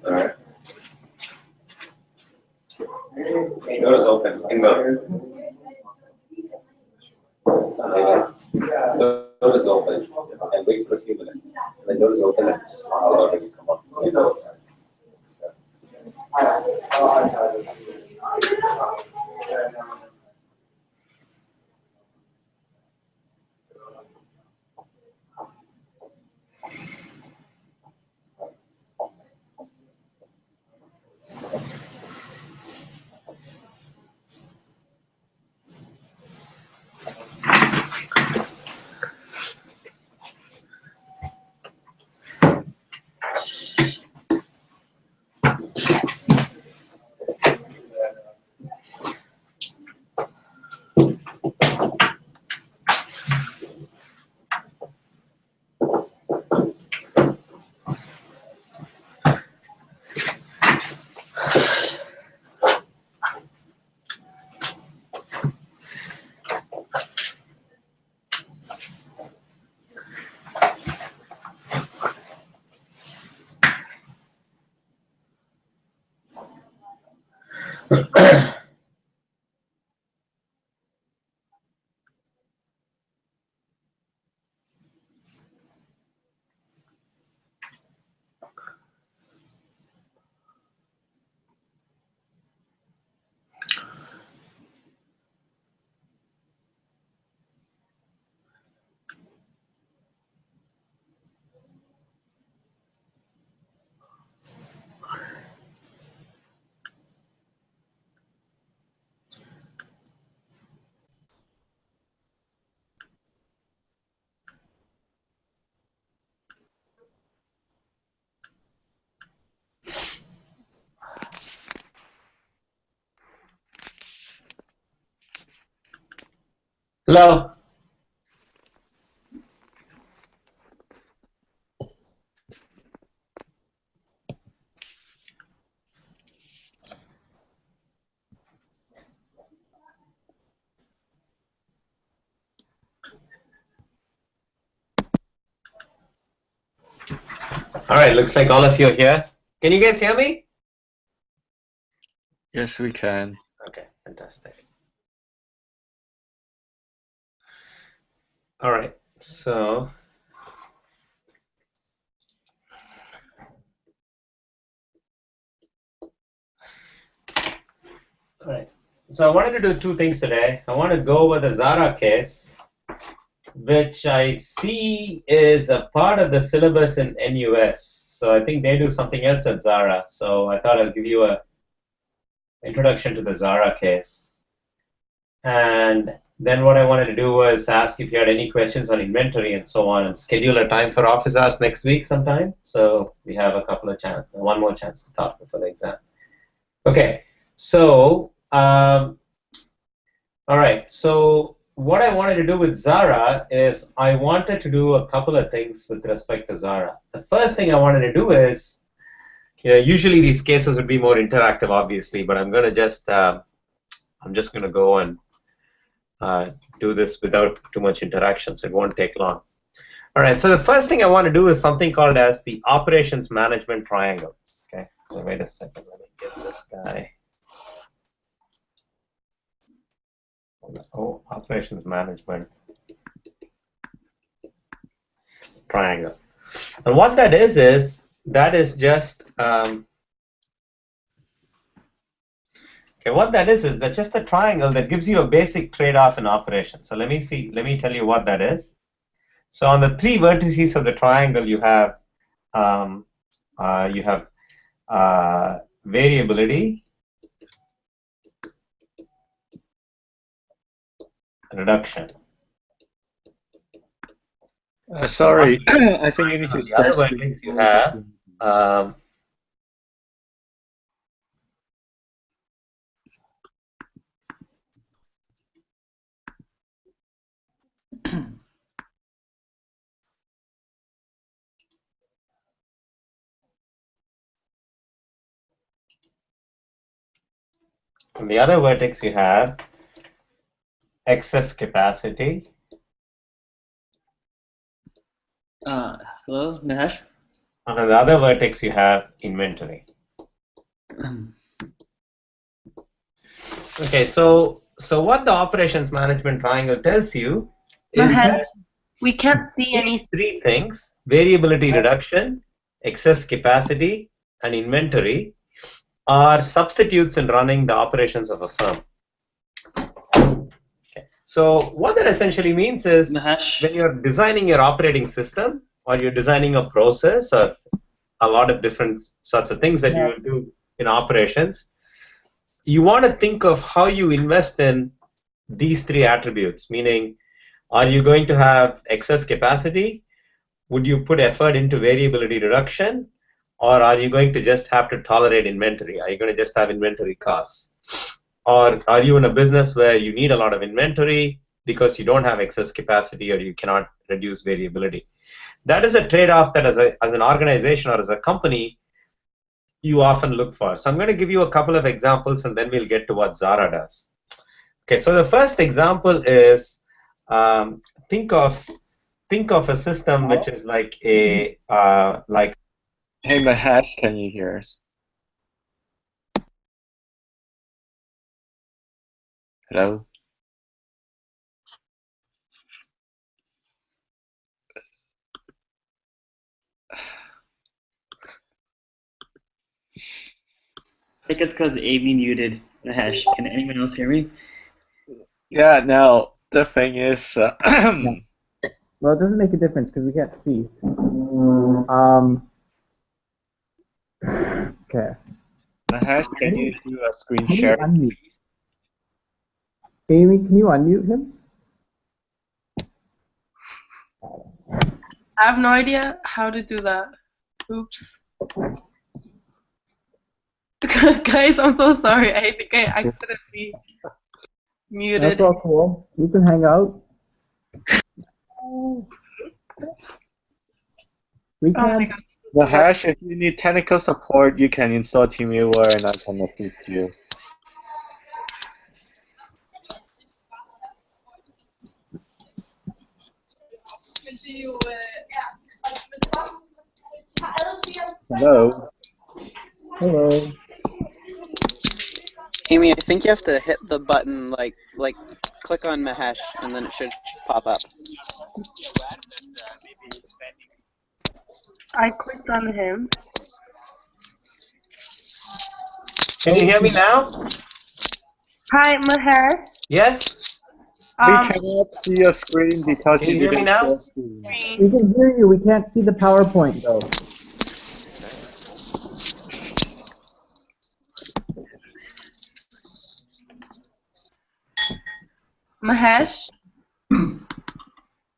All right. Door is open. You can go. Door is open. And wait for a few minutes. When the door is open, and just allow them to come up. You know. Hello. All right. Looks like all of you are here. Can you guys hear me? Yes, we can. Okay. Fantastic. All right. So. All right. So I wanted to do two things today. I want to go over the Zara case, which I see is a part of the syllabus in NUS. So I think they do something else at Zara. So I thought I'll give you a introduction to the Zara case. And then what I wanted to do was ask if you had any questions on inventory and so on, and schedule a time for office hours next week sometime. So we have a couple of one more chance to talk before the exam. Okay. So, all right. So what I wanted to do with Zara is I wanted to do a couple of things with respect to Zara. The first thing I wanted to do is, usually these cases would be more interactive, obviously, but I'm going to just, I'm just going to go and do this without too much interaction, so it won't take long. All right. So the first thing I want to do is something called as the operations management triangle. Okay. So wait a second. Let me get this guy. Oh, operations management triangle. And what that is just okay. What that is that's just a triangle that gives you a basic trade-off in operation. So let me tell you what that is. So on the three vertices of the triangle, you have variability, reduction. Sorry, I think you need to the other vertex you have on the other vertex you have excess capacity. Hello, Nahesh? And on the other vertex, you have inventory. Okay, so what the operations management triangle tells you is Mahesh, that we can't see these any. three things, variability reduction, excess capacity, and inventory, are substitutes in running the operations of a firm. Okay. So what that essentially means is Mahesh, when you're designing your operating system or you're designing a process or a lot of different sorts of things that you will do in operations, you want to think of how you invest in these three attributes, meaning, are you going to have excess capacity? Would you put effort into variability reduction? Or are you going to just have to tolerate inventory? Are you going to just have inventory costs? Or are you in a business where you need a lot of inventory because you don't have excess capacity or you cannot reduce variability? That is a trade-off that as an organization or as a company, you often look for. So I'm going to give you a couple of examples and then we'll get to what Zara does. Okay, so the first example is um, think of a system which is like a like. Hey, Mahesh, can you hear us? Hello? I think it's because Amy muted Mahesh. Can anyone else hear me? Yeah, now, the thing is, Well, it doesn't make a difference because we can't see. Okay. Mahesh, can you do a screen How do you share? unmute? Amy, can you unmute him? I have no idea how to do that. Oops. Guys, I'm so sorry. I think I accidentally muted. That's all cool. You can hang out. We Oh my can. god. Mahesh, if you need technical support, you can install TeamViewer and I can assist you. Hello? Hello. Amy, I think you have to hit the button, like click on Mahesh, and then it should pop up. I clicked on him. Can you hear me now? Hi, Mahesh. Yes? We cannot see your screen because Can you you hear me didn't now? share screen. We can hear you. We can't see the PowerPoint though. Mahesh.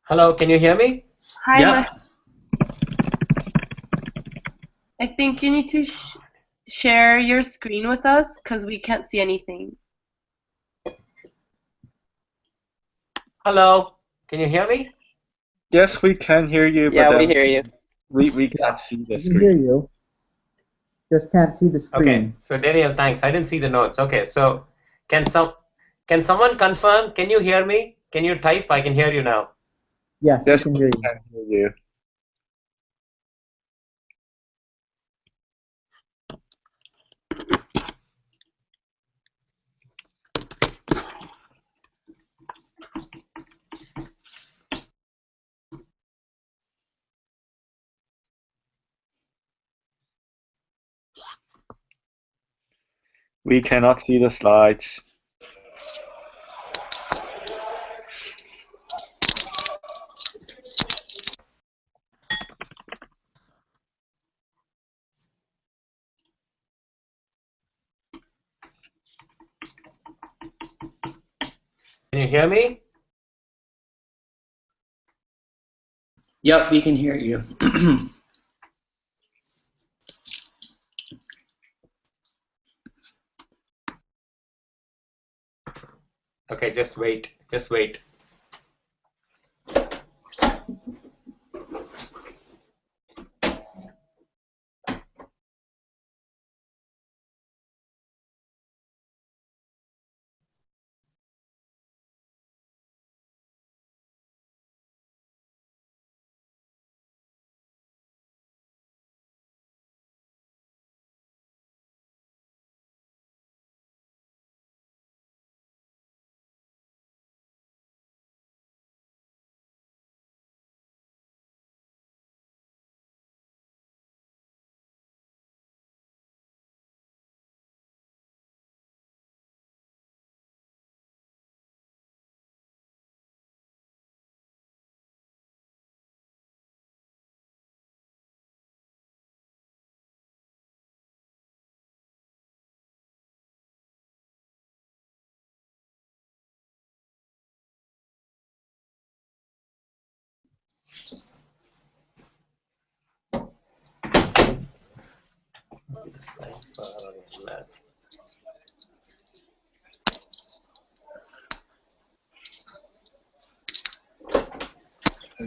Hello, can you hear me? Hi, Yeah. Mahesh. I think you need to share your screen with us because we can't see anything. Hello, can you hear me? Yes, we can hear you, but Yeah, we then hear you. we can't see the We can hear screen. you. Just can't see the Okay, screen. so Daniel, thanks. I didn't see the notes. Okay, so can someone confirm? Can you hear me? Can you type? I can hear you now. Yes, we Yes, can we hear you. can hear you. We cannot see the slides. Can you hear me? Yep, we can hear you. Okay, just wait. Just wait.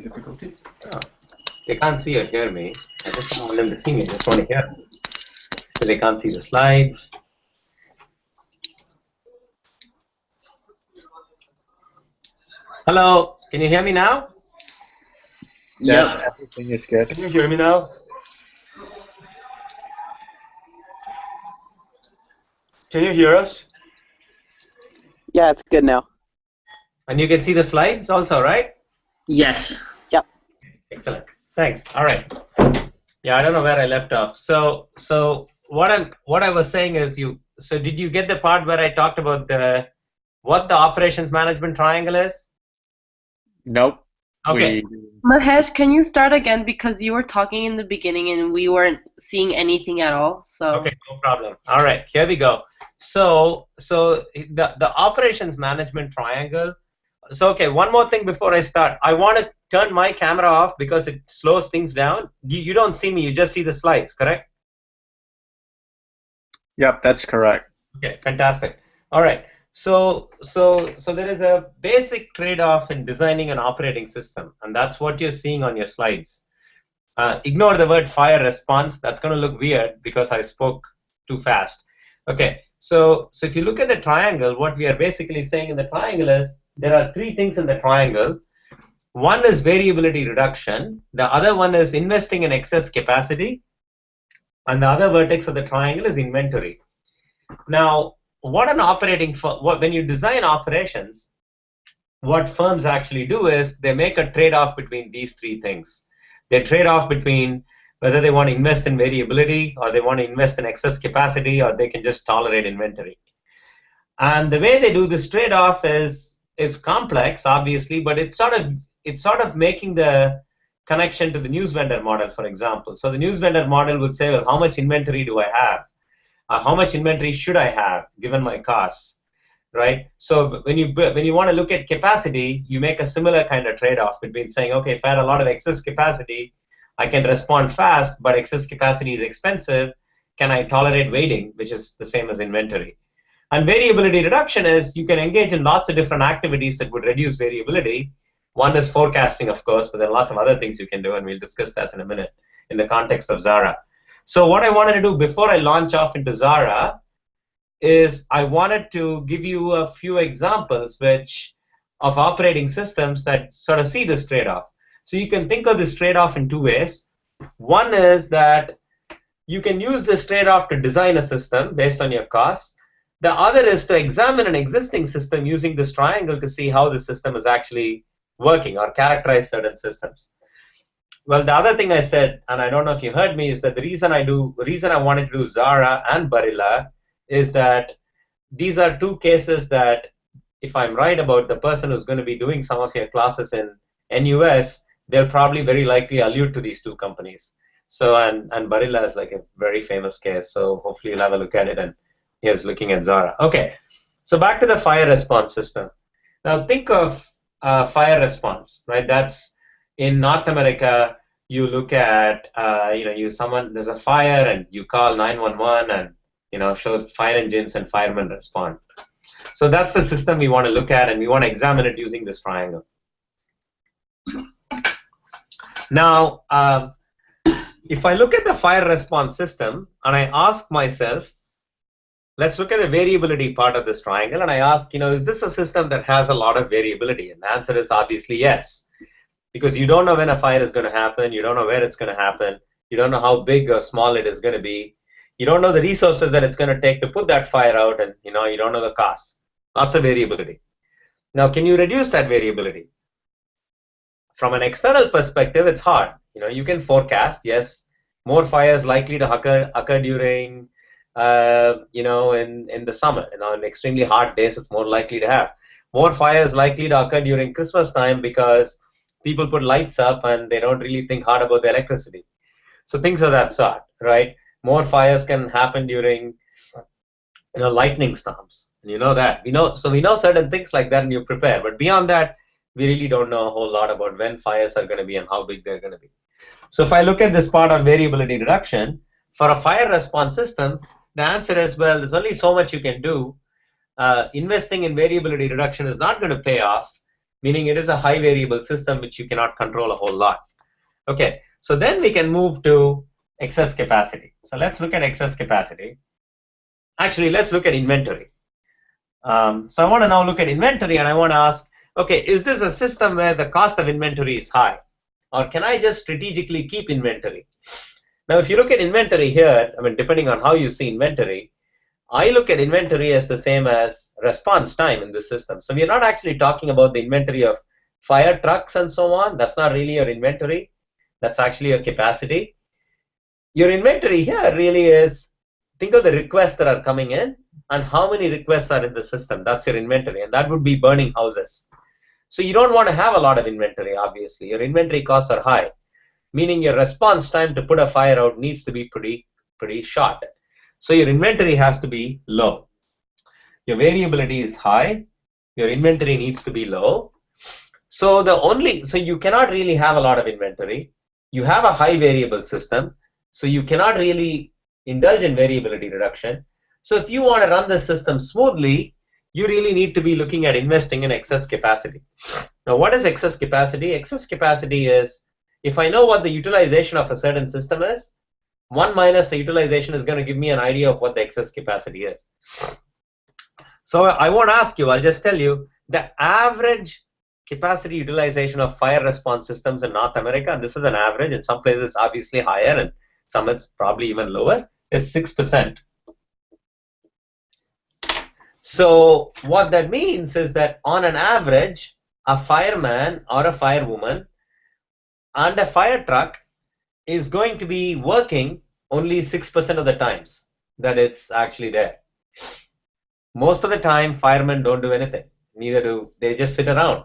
Difficulty? Oh. They can't see or hear me. I just don't want them to see me. I just want to hear me. So they can't see the slides. Hello, can you hear me now? Yes, Yep. everything is good. Can you hear me now? Can you hear us? Yeah, it's good now. And you can see the slides also, right? Yes. Excellent. Thanks. All right. Yeah, I don't know where I left off. So what I was saying is so did you get the part where I talked about what the operations management triangle is? Nope. Okay. Mahesh, can you start again because you were talking in the beginning and we weren't seeing anything at all. So Okay, no problem. All right, here we go. So the operations management triangle. So okay, one more thing before I start. I want to turn my camera off because it slows things down. You don't see me, you just see the slides, correct? Yep, that's correct. Okay, fantastic. All right. So there is a basic trade-off in designing an operating system, and that's what you're seeing on your slides. Ignore the word fire response. That's going to look weird because I spoke too fast. Okay, so if you look at the triangle, what we are basically saying in the triangle is there are three things in the triangle. One is variability reduction. The other one is investing in excess capacity. And the other vertex of the triangle is inventory. Now, when you design operations, what firms actually do is they make a trade-off between these three things. They trade off between whether they want to invest in variability or they want to invest in excess capacity or they can just tolerate inventory. And the way they do this trade-off is complex, obviously, but it's sort of making the connection to the news vendor model, for example. So the news vendor model would say, well, how much inventory do I have? How much inventory should I have given my costs? Right? So when you want to look at capacity, you make a similar kind of trade-off between saying, okay, if I had a lot of excess capacity, I can respond fast, but excess capacity is expensive. Can I tolerate waiting, which is the same as inventory? And variability reduction is you can engage in lots of different activities that would reduce variability. One is forecasting, of course, but there are lots of other things you can do, and we'll discuss that in a minute in the context of Zara. So what I wanted to do before I launch off into Zara is I wanted to give you a few examples of operating systems that sort of see this trade-off. So you can think of this trade-off in two ways. One is that you can use this trade-off to design a system based on your costs. The other is to examine an existing system using this triangle to see how the system is actually working or characterize certain systems. Well, the other thing I said, and I don't know if you heard me, is that the reason I wanted to do Zara and Barilla is that these are two cases that, if I'm right about the person who's going to be doing some of your classes in NUS, they'll probably very likely allude to these two companies. So, and Barilla is like a very famous case, so hopefully you'll have a look at it, and here's looking at Zara. Okay, so back to the fire response system. Now think of fire response, right? That's in North America. You look at, there's a fire and you call 911 and, shows fire engines and firemen respond. So that's the system we want to look at, and we want to examine it using this triangle. Now, if I look at the fire response system and I ask myself, let's look at the variability part of this triangle, and I ask, is this a system that has a lot of variability? And the answer is obviously yes, because you don't know when a fire is going to happen, you don't know where it's going to happen, you don't know how big or small it is going to be, you don't know the resources that it's going to take to put that fire out, and you don't know the cost. Lots of variability. Now, can you reduce that variability? From an external perspective, it's hard. You can forecast, yes, more fires likely to occur during in the summer. On extremely hot days, it's more likely to have. More fires likely to occur during Christmas time because people put lights up and they don't really think hard about the electricity. So things of that sort, right? More fires can happen during lightning storms. And you know that. So we know certain things like that, and you prepare. But beyond that, we really don't know a whole lot about when fires are going to be and how big they're going to be. So if I look at this part on variability reduction, for a fire response system, the answer is, well, there's only so much you can do. Investing in variability reduction is not going to pay off, meaning it is a high variable system which you cannot control a whole lot. Okay, so then we can move to excess capacity. So let's look at excess capacity. Actually, let's look at inventory. So I want to now look at inventory, and I want to ask, okay, is this a system where the cost of inventory is high? Or can I just strategically keep inventory? Now, if you look at inventory here, I mean, depending on how you see inventory, I look at inventory as the same as response time in this system. So we're not actually talking about the inventory of fire trucks and so on. That's not really your inventory. That's actually your capacity. Your inventory here really is, think of the requests that are coming in and how many requests are in the system. That's your inventory, and that would be burning houses. So you don't want to have a lot of inventory, obviously. Your inventory costs are high, meaning your response time to put a fire out needs to be pretty short. So your inventory has to be low. Your variability is high. Your inventory needs to be low. So you cannot really have a lot of inventory. You have a high variable system, so you cannot really indulge in variability reduction. So if you want to run the system smoothly, you really need to be looking at investing in excess capacity. Now, what is excess capacity? Excess capacity is, if I know what the utilization of a certain system is, 1 minus the utilization is going to give me an idea of what the excess capacity is. So I won't ask you, I'll just tell you the average capacity utilization of fire response systems in North America, and this is an average, in some places it's obviously higher and some it's probably even lower, is 6%. So what that means is that on an average, a fireman or a firewoman and a fire truck is going to be working only 6% of the times that it's actually there. Most of the time, firemen don't do anything. Neither do they, just sit around.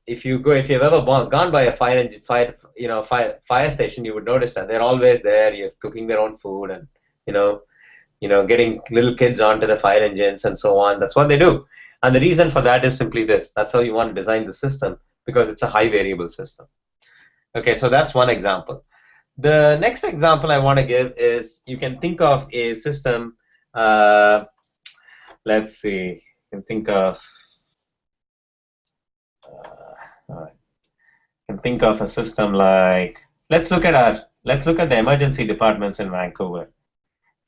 If you've ever gone by a fire station, you would notice that they're always there. You're cooking their own food, and getting little kids onto the fire engines and so on. That's what they do. And the reason for that is simply this. That's how you want to design the system, because it's a high variable system. Okay, so that's one example. The next example I want to give is, you can think of a system, let's see, you can think of, a system like, let's look at the emergency departments in Vancouver,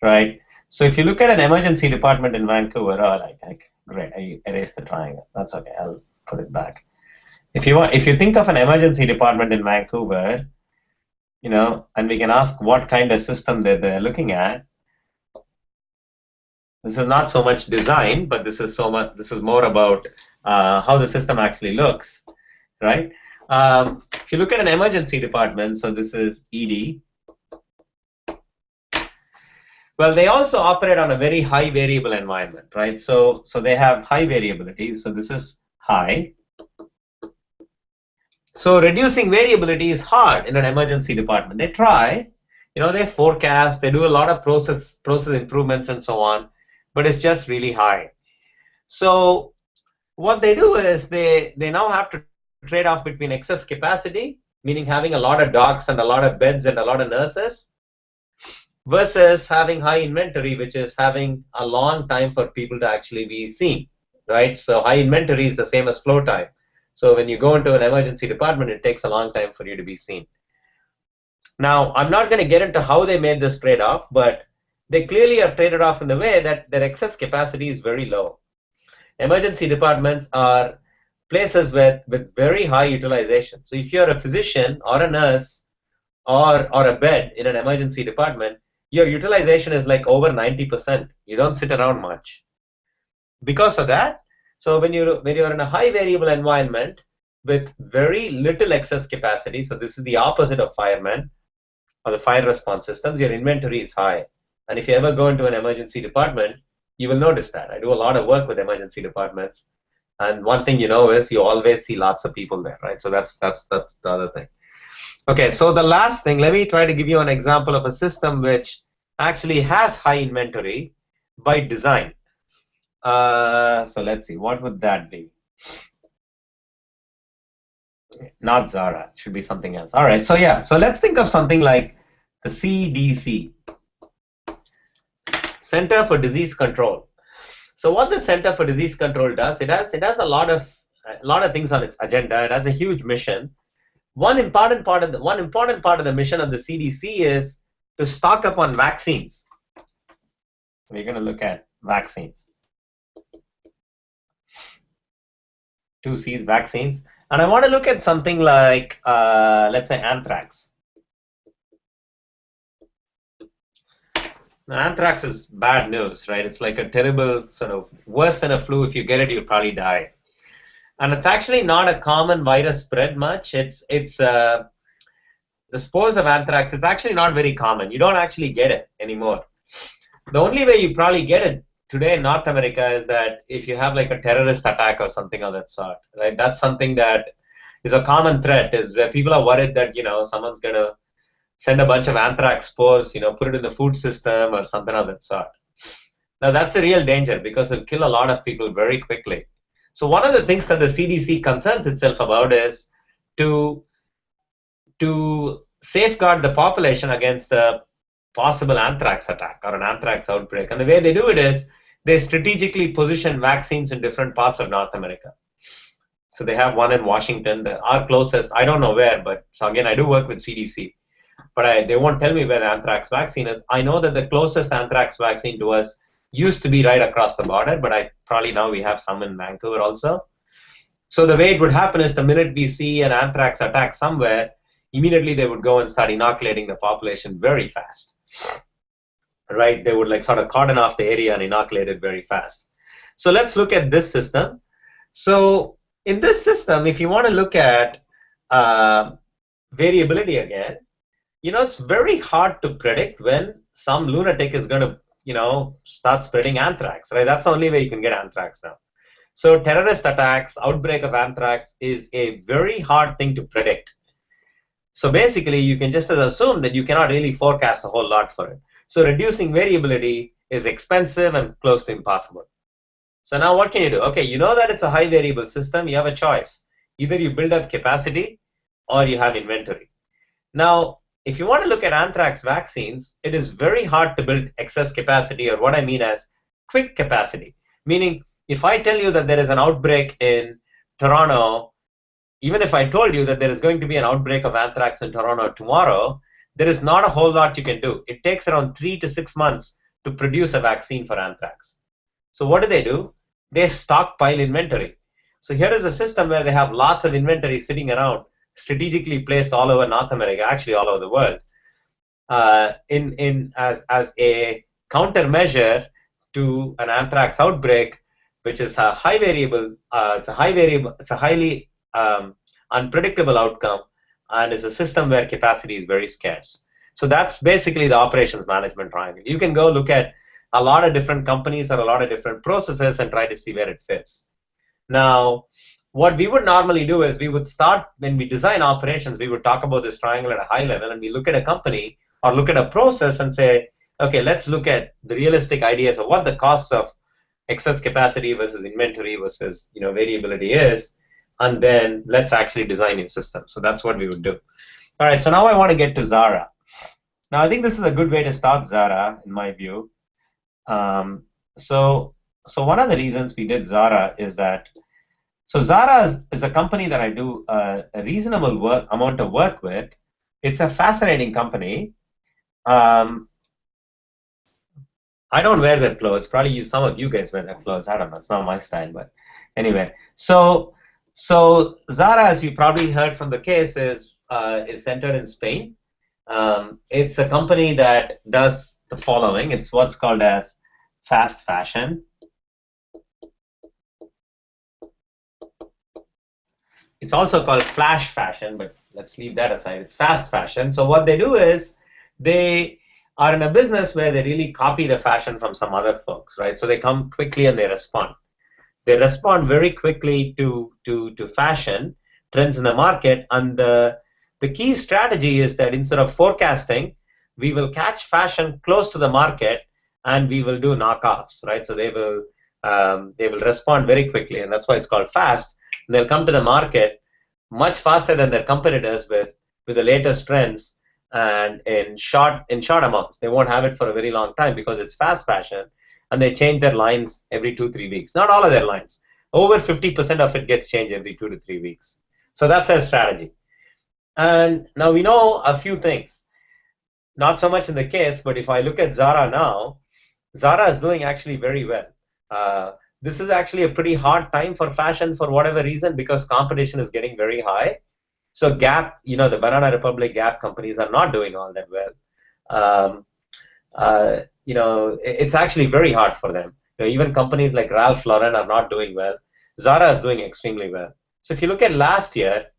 right? So if you look at an emergency department in Vancouver, great, I erased the triangle. That's okay, I'll put it back. If you think of an emergency department in Vancouver, and we can ask what kind of system they're looking at. This is not so much design, but this is more about how the system actually looks, right? If you look at an emergency department, so this is ED. Well, they also operate on a very high variable environment, right? So they have high variability. So this is high. So reducing variability is hard in an emergency department. They try, they forecast, they do a lot of process improvements and so on, but it's just really high. So what they do is they now have to trade off between excess capacity, meaning having a lot of docs and a lot of beds and a lot of nurses, versus having high inventory, which is having a long time for people to actually be seen, right? So high inventory is the same as flow time. So when you go into an emergency department, it takes a long time for you to be seen. Now, I'm not going to get into how they made this trade-off, but they clearly have traded off in the way that their excess capacity is very low. Emergency departments are places with very high utilization. So if you're a physician or a nurse or a bed in an emergency department, your utilization is like over 90%. You don't sit around much. Because of that, so when you're in a high variable environment with very little excess capacity, so this is the opposite of firemen or the fire response systems, your inventory is high. And if you ever go into an emergency department, you will notice that. I do a lot of work with emergency departments, and one thing is you always see lots of people there, right? So that's the other thing. Okay, so the last thing, let me try to give you an example of a system which actually has high inventory by design. So let's see, what would that be? Not Zara. It should be something else. All right. So yeah. So let's think of something like the CDC, Center for Disease Control. So what the Center for Disease Control does, it has a lot of things on its agenda. It has a huge mission. One important part of the mission of the CDC is to stock up on vaccines. We're going to look at vaccines. 2C's, vaccines. And I want to look at something like, let's say, anthrax. Now, anthrax is bad news, right? It's like a terrible, sort of worse than a flu. If you get it, you'll probably die. And it's actually not a common virus spread much. The spores of anthrax, it's actually not very common. You don't actually get it anymore. The only way you probably get it today in North America is that if you have like a terrorist attack or something of that sort, right? That's something that is a common threat, is that people are worried that, someone's going to send a bunch of anthrax spores, put it in the food system or something of that sort. Now, that's a real danger because it'll kill a lot of people very quickly. So one of the things that the CDC concerns itself about is to safeguard the population against a possible anthrax attack or an anthrax outbreak. And the way they do it is they strategically position vaccines in different parts of North America. So they have one in Washington, our closest, I don't know where, but so again, I do work with CDC, but they won't tell me where the anthrax vaccine is. I know that the closest anthrax vaccine to us used to be right across the border, but probably now we have some in Vancouver also. So the way it would happen is the minute we see an anthrax attack somewhere, immediately they would go and start inoculating the population very fast. Right? They would like sort of cordon off the area and inoculate it very fast. So let's look at this system. So in this system, if you want to look at variability again, it's very hard to predict when some lunatic is going to, start spreading anthrax, right? That's the only way you can get anthrax now. So terrorist attacks, outbreak of anthrax is a very hard thing to predict. So basically, you can just assume that you cannot really forecast a whole lot for it. So reducing variability is expensive and close to impossible. So now what can you do? Okay, you know that it's a high variable system. You have a choice. Either you build up capacity or you have inventory. Now, if you want to look at anthrax vaccines, it is very hard to build excess capacity, or what I mean as quick capacity. Meaning, if I tell you that there is an outbreak in Toronto, even if I told you that there is going to be an outbreak of anthrax in Toronto tomorrow, there is not a whole lot you can do. It takes around 3 to 6 months to produce a vaccine for anthrax. So what do? They stockpile inventory. So here is a system where they have lots of inventory sitting around, strategically placed all over North America, actually all over the world, as a countermeasure to an anthrax outbreak, which is a high variable. It's a highly unpredictable outcome, and is a system where capacity is very scarce. So that's basically the operations management triangle. You can go look at a lot of different companies or a lot of different processes and try to see where it fits. Now, what we would normally do is we would start, when we design operations, we would talk about this triangle at a high level, and we look at a company or look at a process and say, okay, let's look at the realistic ideas of what the costs of excess capacity versus inventory versus variability is, and then let's actually design a system. So that's what we would do. All right, so now I want to get to Zara. Now I think this is a good way to start Zara, in my view. So one of the reasons we did Zara is that, so Zara is a company that I do a reasonable amount of work with. It's a fascinating company. I don't wear their clothes. Probably some of you guys wear their clothes. I don't know. It's not my style, but anyway. So Zara, as you probably heard from the case, is centered in Spain. It's a company that does the following. It's what's called as fast fashion. It's also called flash fashion, but let's leave that aside. It's fast fashion. So what they do is they are in a business where they really copy the fashion from some other folks, right? So they come quickly and they respond. They respond very quickly to fashion trends in the market, and the key strategy is that instead of forecasting, we will catch fashion close to the market and we will do knockoffs, right? So they will respond very quickly, and that's why it's called fast. And they'll come to the market much faster than their competitors with the latest trends and in short amounts. They won't have it for a very long time because it's fast fashion, and they change their lines every 2-3 weeks. Not all of their lines. Over 50% of it gets changed every 2 to 3 weeks. So that's their strategy. And now we know a few things. Not so much in the case, but if I look at Zara now, Zara is doing actually very well. This is actually a pretty hard time for fashion for whatever reason, because competition is getting very high. So Gap, the Banana Republic Gap companies are not doing all that well. It's actually very hard for them. Even companies like Ralph Lauren are not doing well. Zara is doing extremely well. So if you look at last year,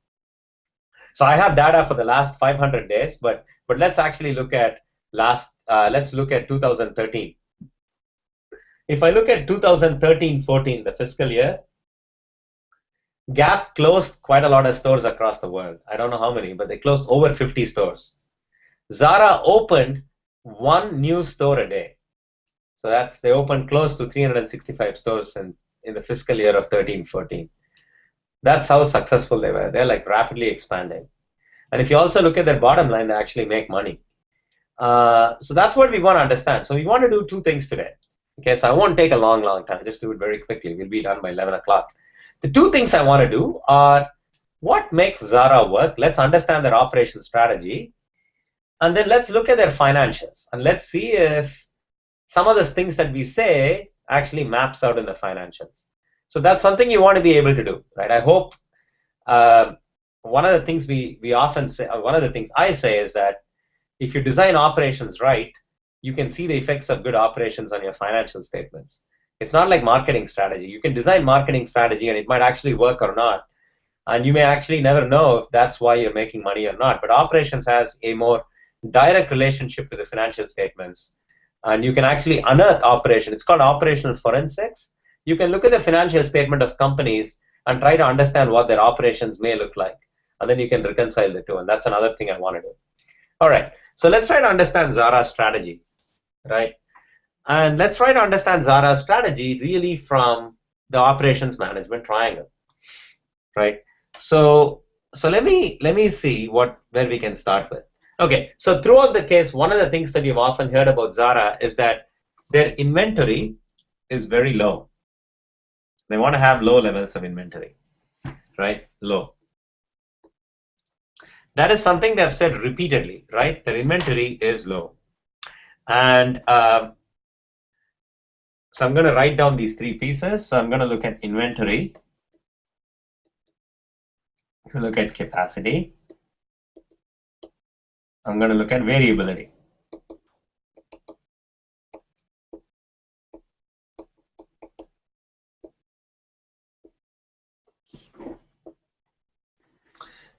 so I have data for the last 500 days, but let's actually look at let's look at 2013. If I look at 2013-14, the fiscal year, Gap closed quite a lot of stores across the world. I don't know how many, but they closed over 50 stores. Zara opened one new store a day. So they opened close to 365 stores in the fiscal year of 13-14. That's how successful they were. They're like rapidly expanding. And if you also look at their bottom line, they actually make money. So that's what we want to understand. So we want to do two things today. Okay, so I won't take a long time. Just do it very quickly. We'll be done by 11 o'clock. The two things I want to do are what makes Zara work. Let's understand their operation strategy. And then let's look at their financials. And let's see if some of the things that we say actually maps out in the financials. So that's something you want to be able to do, right? I hope one of the things we often say, one of the things I say is that if you design operations right, you can see the effects of good operations on your financial statements. It's not like marketing strategy. You can design marketing strategy and it might actually work or not. And you may actually never know if that's why you're making money or not. But operations has a more direct relationship to the financial statements. And you can actually unearth operation. It's called operational forensics. You can look at the financial statement of companies and try to understand what their operations may look like. And then you can reconcile the two. And that's another thing I want to do. All right. So let's try to understand Zara's strategy, right? And let's try to understand Zara's strategy really from the operations management triangle, right? So let me see where we can start with. Okay, so throughout the case, one of the things that you've often heard about Zara is that their inventory is very low. They want to have low levels of inventory, right? Low. That is something they've said repeatedly, right? Their inventory is low. And so I'm going to write down these three pieces. So I'm going to look at inventory, to look at capacity. I'm going to look at variability.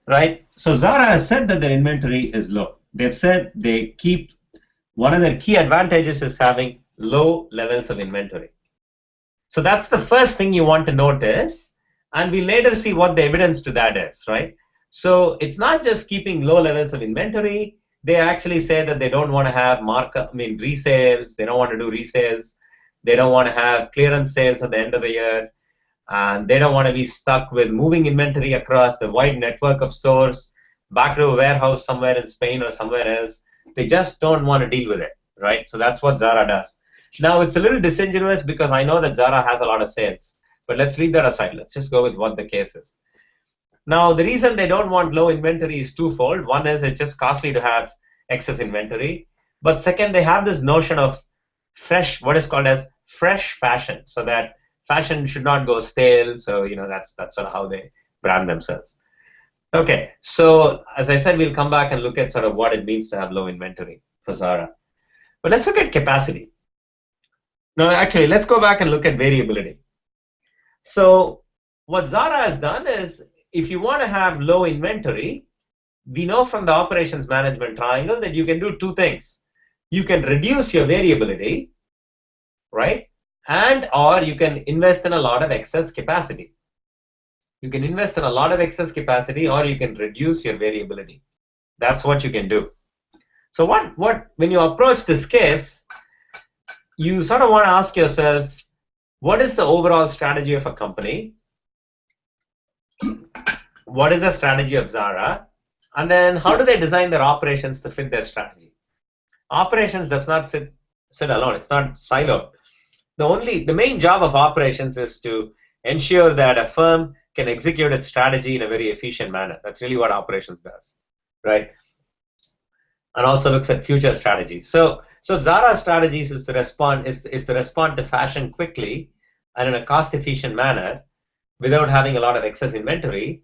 Right? So Zara has said that their inventory is low. They've said they keep, one of their key advantages is having low levels of inventory. So that's the first thing you want to notice, and we later see what the evidence to that is, right? So it's not just keeping low levels of inventory. They actually say that they don't want to have resales. They don't want to do resales. They don't want to have clearance sales at the end of the year. And they don't want to be stuck with moving inventory across the wide network of stores back to a warehouse somewhere in Spain or somewhere else. They just don't want to deal with it, right? So that's what Zara does. Now, it's a little disingenuous because I know that Zara has a lot of sales. But let's leave that aside. Let's just go with what the case is. Now, the reason they don't want low inventory is twofold. One is it's just costly to have excess inventory. But second, they have this notion of fresh, what is called as fresh fashion, so that fashion should not go stale. So, that's sort of how they brand themselves. Okay, so as I said, we'll come back and look at sort of what it means to have low inventory for Zara. But let's look at capacity. No, actually, let's go back and look at variability. So what Zara has done is, if you want to have low inventory, we know from the operations management triangle that you can do two things. You can reduce your variability, right? And or you can invest in a lot of excess capacity. You can invest in a lot of excess capacity, or you can reduce your variability. That's what you can do. So when you approach this case, you sort of want to ask yourself, what is the overall strategy of a company? what is the strategy of Zara, and then how do they design their operations to fit their strategy. Operations does not sit alone. It's not siloed. The main job of operations is to ensure that a firm can execute its strategy in a very efficient manner. That's really what operations does, right? And also looks at future strategies. So Zara's strategies is to respond to fashion quickly and in a cost-efficient manner without having a lot of excess inventory.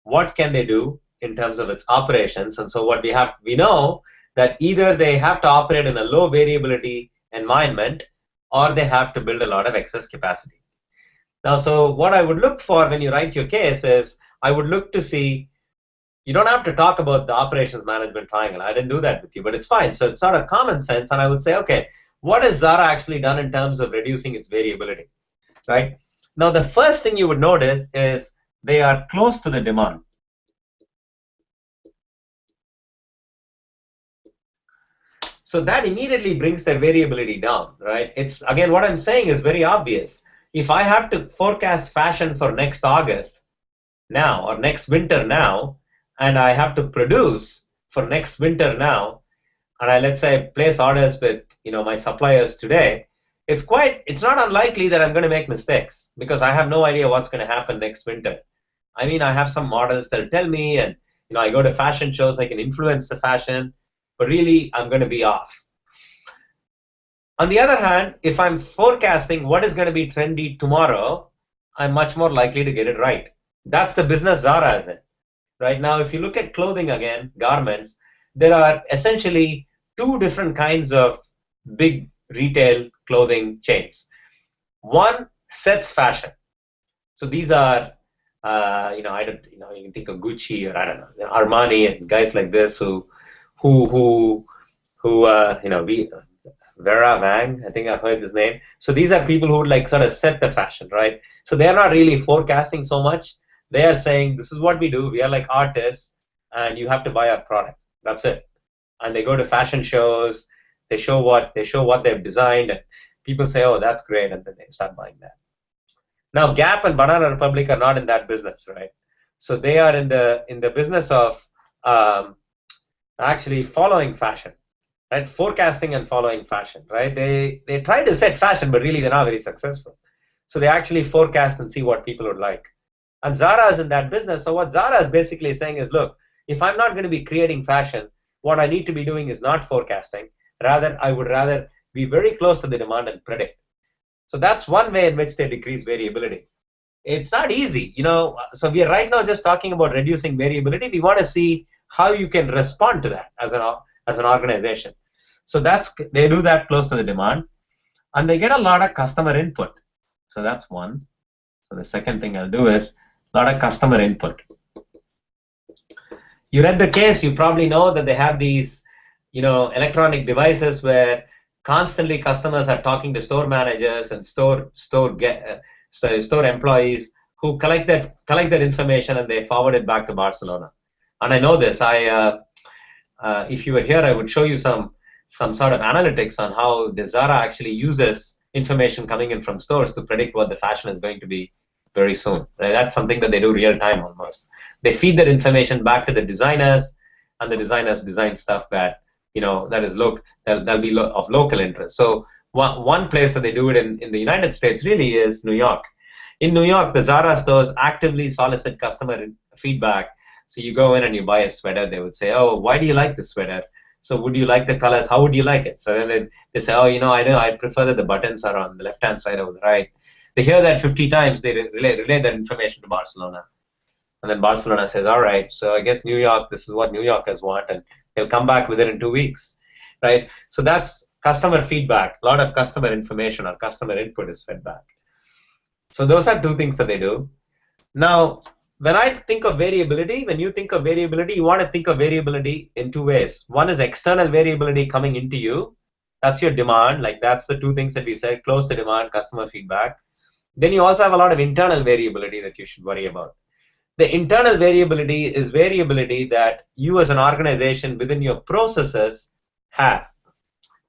What can they do in terms of its operations? And so what we know that either they have to operate in a low variability environment or they have to build a lot of excess capacity. Now, so what I would look for when you write your case is I would look to see, you don't have to talk about the operations management triangle. I didn't do that with you, but it's fine. So it's sort of common sense. And I would say, okay, what has Zara actually done in terms of reducing its variability, right? Now, the first thing you would notice is they are close to the demand. So that immediately brings their variability down, right? It's, again, what I'm saying is very obvious. If I have to forecast fashion for next August now or next winter now, and I have to produce for next winter now, and I, let's say, place orders with my suppliers today, it's not unlikely that I'm going to make mistakes because I have no idea what's going to happen next winter. I mean, I have some models that'll tell me, and I go to fashion shows, I can influence the fashion, but really I'm going to be off. On the other hand, if I'm forecasting what is going to be trendy tomorrow, I'm much more likely to get it right. That's the business Zara is in. Right now, if you look at clothing again, garments, there are essentially two different kinds of big retail clothing chains. One sets fashion. So these are, you can think of Gucci or I don't know, Armani and guys like this who Vera Wang, I think I've heard this name. So these are people who would like sort of set the fashion, right? So they're not really forecasting so much. They are saying, this is what we do. We are like artists, and you have to buy our product. That's it. And they go to fashion shows. They show what they've designed, and people say, "Oh, that's great," and then they start buying that. Now, Gap and Banana Republic are not in that business, right? So they are in the business of actually following fashion, right? Forecasting and following fashion, right? They try to set fashion, but really they're not very successful. So they actually forecast and see what people would like. And Zara is in that business. So what Zara is basically saying is, look, if I'm not going to be creating fashion, what I need to be doing is not forecasting. Rather, I would rather be very close to the demand and predict. So that's one way in which they decrease variability. It's not easy, So we are right now just talking about reducing variability. We want to see how you can respond to that as an organization. So they do that close to the demand, and they get a lot of customer input. So that's one. So the second thing I'll do is a lot of customer input. You read the case, you probably know that they have these, electronic devices where constantly customers are talking to store managers and store employees who collect that information and they forward it back to Barcelona. And I know this. If you were here, I would show you some sort of analytics on how the Zara actually uses information coming in from stores to predict what the fashion is going to be very soon. That's something that they do real time almost. They feed that information back to the designers, and the designers design stuff that that'll be of local interest. So one place that they do it in the United States really is New York. In New York, the Zara stores actively solicit customer feedback. So you go in and you buy a sweater. They would say, "Oh, why do you like this sweater? So would you like the colors? How would you like it?" So then they say, "Oh, I prefer that the buttons are on the left-hand side or the right." They hear that 50 times. They relay that information to Barcelona. And then Barcelona says, "All right, so I guess New York, this is what New Yorkers want." And they'll come back with it in 2 weeks, right? So that's customer feedback. A lot of customer information or customer input is fed back. So those are two things that they do. Now, when I think of variability, when you think of variability, you want to think of variability in two ways. One is external variability coming into you. That's your demand. Like that's the two things that we said, close to demand, customer feedback. Then you also have a lot of internal variability that you should worry about. The internal variability is variability that you as an organization within your processes have.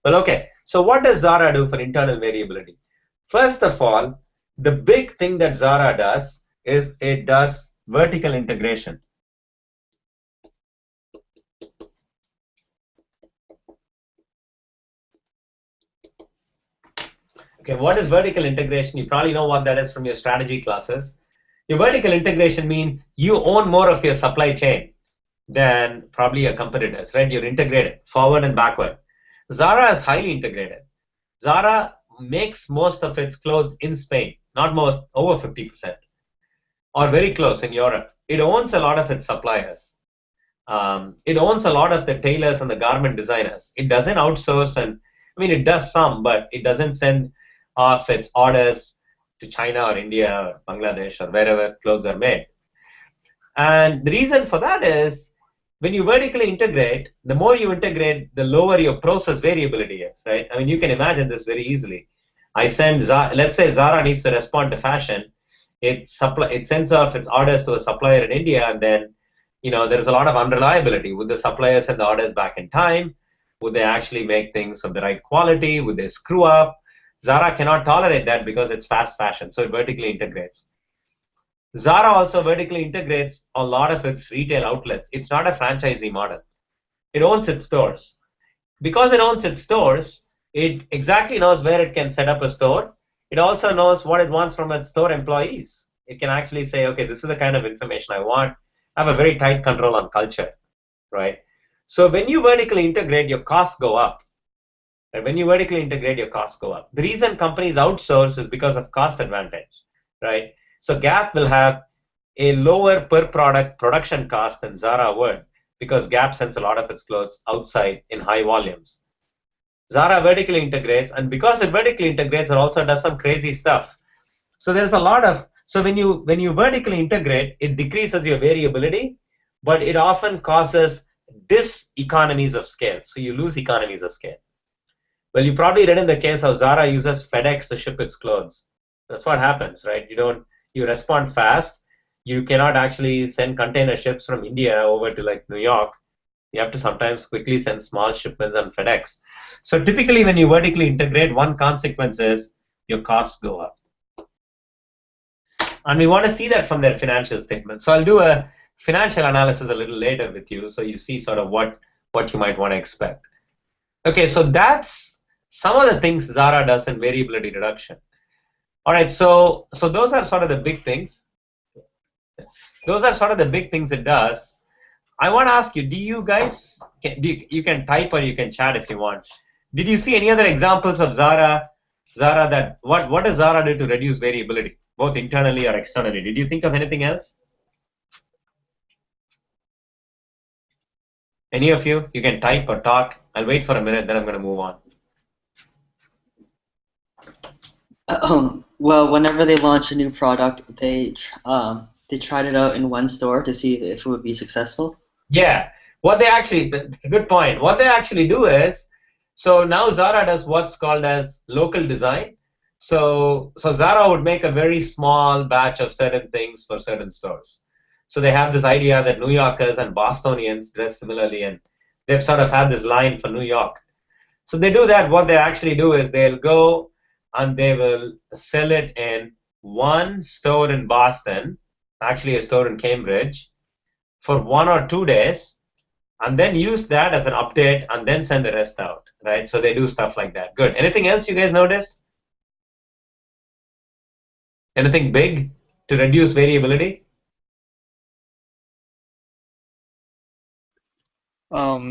Well, okay, so what does Zara do for internal variability? First of all, the big thing that Zara does is it does vertical integration. Okay, what is vertical integration? You probably know what that is from your strategy classes. Your vertical integration means you own more of your supply chain than probably your competitors, right? You're integrated forward and backward. Zara is highly integrated. Zara makes most of its clothes in Spain, not most, over 50%, or very close in Europe. It owns a lot of its suppliers. It owns a lot of the tailors and the garment designers. It doesn't outsource, and I mean, it does some, but it doesn't send off its orders to China or India or Bangladesh or wherever clothes are made. And the reason for that is when you vertically integrate, the more you integrate, the lower your process variability is, right? I mean, you can imagine this very easily. I send, let's say Zara needs to respond to fashion. It sends off its orders to a supplier in India, and then, there's a lot of unreliability. Would the supplier send the orders back in time? Would they actually make things of the right quality? Would they screw up? Zara cannot tolerate that because it's fast fashion, so it vertically integrates. Zara also vertically integrates a lot of its retail outlets. It's not a franchisee model. It owns its stores. Because it owns its stores, it exactly knows where it can set up a store. It also knows what it wants from its store employees. It can actually say, okay, this is the kind of information I want. I have a very tight control on culture, right? So when you vertically integrate, your costs go up. And when you vertically integrate, your costs go up. The reason companies outsource is because of cost advantage, right? So Gap will have a lower per product production cost than Zara would because Gap sends a lot of its clothes outside in high volumes. Zara vertically integrates, and because it vertically integrates, it also does some crazy stuff. So there's a lot of, so when you vertically integrate, it decreases your variability, but it often causes diseconomies of scale. So you lose economies of scale. Well, you probably read in the case how Zara uses FedEx to ship its clothes. That's what happens, right? You respond fast. You cannot actually send container ships from India over to like New York. You have to sometimes quickly send small shipments on FedEx. So typically when you vertically integrate, one consequence is your costs go up. And we want to see that from their financial statement. So I'll do a financial analysis a little later with you so you see sort of what you might want to expect. Okay, so that's some of the things Zara does in variability reduction. All right, so those are sort of the big things. Those are sort of the big things it does. I want to ask you, do you guys, you can type or you can chat if you want. Did you see any other examples of Zara that, what does Zara do to reduce variability, both internally or externally? Did you think of anything else? Any of you? You can type or talk. I'll wait for a minute, then I'm going to move on. Well, whenever they launch a new product, they tried it out in one store to see if it would be successful. Yeah, that's a good point. What they actually do is, so now Zara does what's called as local design. So Zara would make a very small batch of certain things for certain stores. So they have this idea that New Yorkers and Bostonians dress similarly, and they've sort of had this line for New York. So they do that. What they actually do is they'll go and they will sell it in one store in Boston, actually a store in Cambridge, for 1 or 2 days, and then use that as an update and then send the rest out, right? So they do stuff like that. Good. Anything else you guys noticed? Anything big to reduce variability?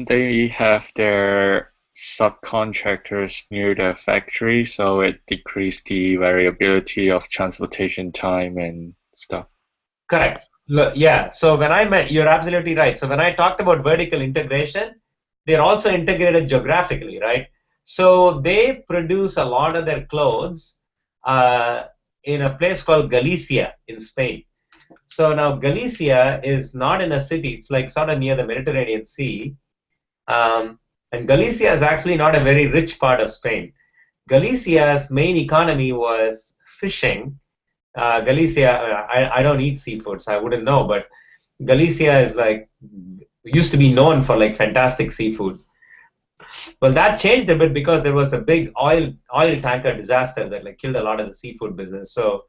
They have their subcontractors near the factory, so it decreased the variability of transportation time and stuff. Correct. Look, yeah. So you're absolutely right. So when I talked about vertical integration, they're also integrated geographically, right? So they produce a lot of their clothes in a place called Galicia in Spain. So now Galicia is not in a city. It's like sort of near the Mediterranean Sea. And Galicia is actually not a very rich part of Spain. Galicia's main economy was fishing. Galicia, I don't eat seafood, so I wouldn't know, but Galicia is like, used to be known for like fantastic seafood. Well, that changed a bit because there was a big oil tanker disaster that like killed a lot of the seafood business. So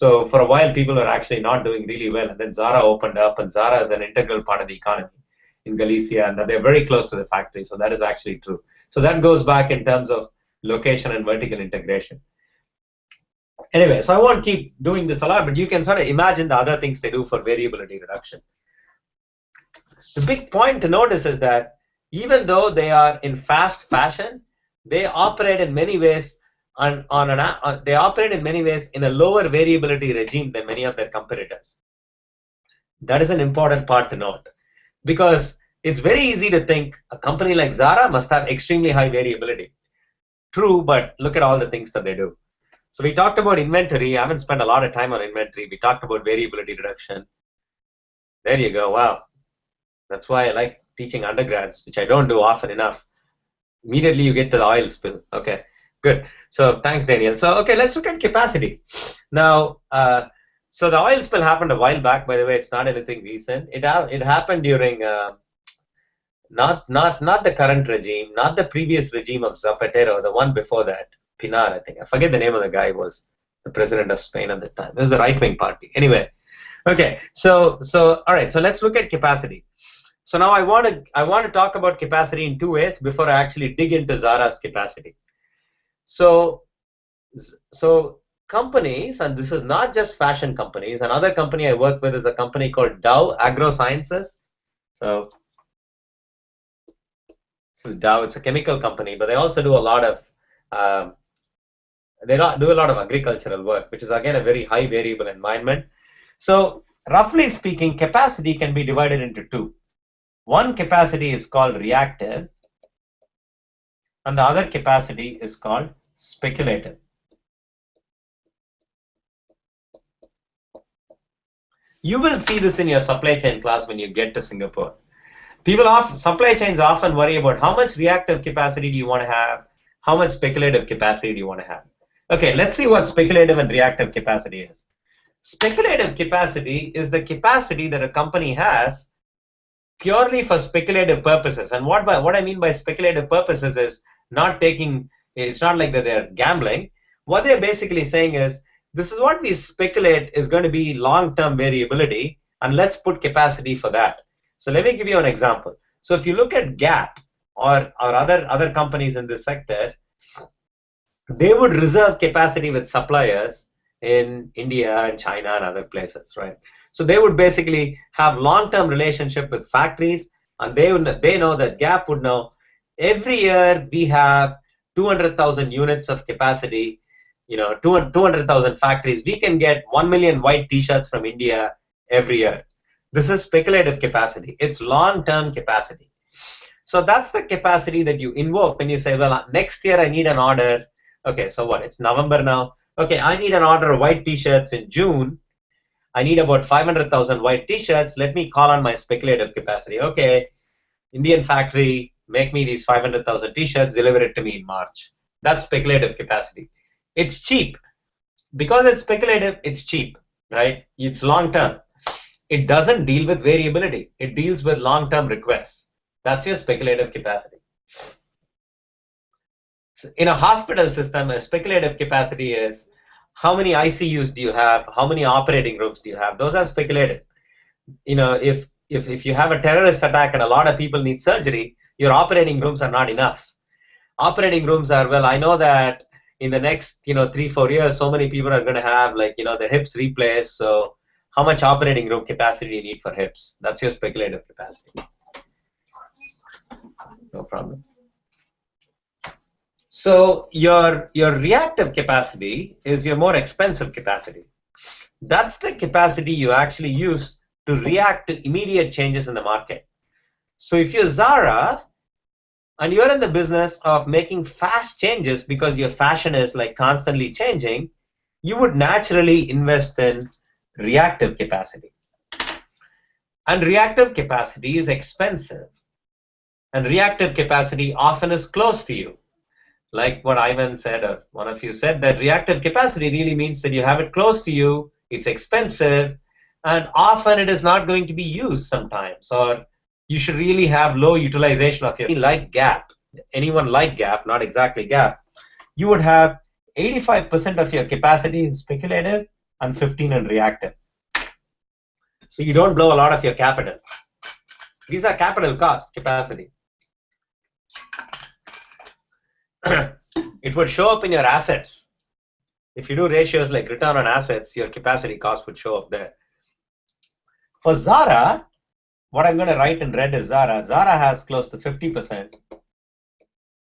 So for a while, people were actually not doing really well, and then Zara opened up, and Zara is an integral part of the economy in Galicia, and that they're very close to the factory. So that is actually true. So that goes back in terms of location and vertical integration. Anyway, so I won't keep doing this a lot, but you can sort of imagine the other things they do for variability reduction. The big point to notice is that even though they are in fast fashion, they operate in many ways they operate in many ways in a lower variability regime than many of their competitors. That is an important part to note, because it's very easy to think a company like Zara must have extremely high variability. True, but look at all the things that they do. So we talked about inventory. I haven't spent a lot of time on inventory. We talked about variability reduction. There you go. Wow. That's why I like teaching undergrads, which I don't do often enough. Immediately you get to the oil spill. Okay, good. So thanks, Daniel. So, okay, let's look at capacity. Now, so the oil spill happened a while back, by the way. It's not anything recent. It happened during not the current regime, not the previous regime of Zapatero, the one before that, Pinar, I think. I forget the name of the guy who was the president of Spain at the time. It was a right-wing party. Anyway, okay, so all right, so let's look at capacity. So now I want to talk about capacity in two ways before I actually dig into Zara's capacity. So companies, and this is not just fashion companies. Another company I work with is a company called Dow AgroSciences. So this is Dow. It's a chemical company, but they also do a lot of agricultural work, which is again a very high variable environment. So roughly speaking, capacity can be divided into two. One capacity is called reactive, and the other capacity is called speculative. You will see this in your supply chain class when you get to Singapore. Supply chains often worry about how much reactive capacity do you want to have, how much speculative capacity do you want to have. Okay, let's see what speculative and reactive capacity is. Speculative capacity is the capacity that a company has purely for speculative purposes. And what I mean by speculative purposes is it's not like that they're gambling. What they're basically saying is, this is what we speculate is going to be long-term variability, and let's put capacity for that. So let me give you an example. So if you look at Gap or other companies in this sector, they would reserve capacity with suppliers in India and China and other places, right? So they would basically have long-term relationship with factories, and they know that Gap would know every year we have 200,000 units of capacity, 200,000 factories. We can get 1 million white T-shirts from India every year. This is speculative capacity. It's long-term capacity. So that's the capacity that you invoke when you say, well, next year I need an order. Okay, so what? It's November now. Okay, I need an order of white T-shirts in June. I need about 500,000 white T-shirts. Let me call on my speculative capacity. Okay, Indian factory, make me these 500,000 T-shirts, deliver it to me in March. That's speculative capacity. It's cheap. Because it's speculative, it's cheap, right? It's long-term. It doesn't deal with variability. It deals with long-term requests. That's your speculative capacity. So in a hospital system, a speculative capacity is how many ICUs do you have? How many operating rooms do you have? Those are speculative. If you have a terrorist attack and a lot of people need surgery, your operating rooms are not enough. Operating rooms are, well, I know that in the next 3-4 years, so many people are going to have their hips replaced. So how much operating room capacity do you need for hips? That's your speculative capacity. No problem. So your reactive capacity is your more expensive capacity. That's the capacity you actually use to react to immediate changes in the market. So if you're Zara and you're in the business of making fast changes because your fashion is constantly changing, you would naturally invest in reactive capacity. And reactive capacity is expensive. And reactive capacity often is close to you. Like what Ivan said, or one of you said, that reactive capacity really means that you have it close to you, it's expensive, and often it is not going to be used sometimes, or you should really have low utilization of your, like Gap, anyone like Gap, not exactly Gap, you would have 85% of your capacity in speculative and 15 in reactive. So you don't blow a lot of your capital. These are capital costs, capacity. It would show up in your assets. If you do ratios like return on assets, your capacity cost would show up there. For Zara, what I'm going to write in red is Zara. Zara has close to 50%.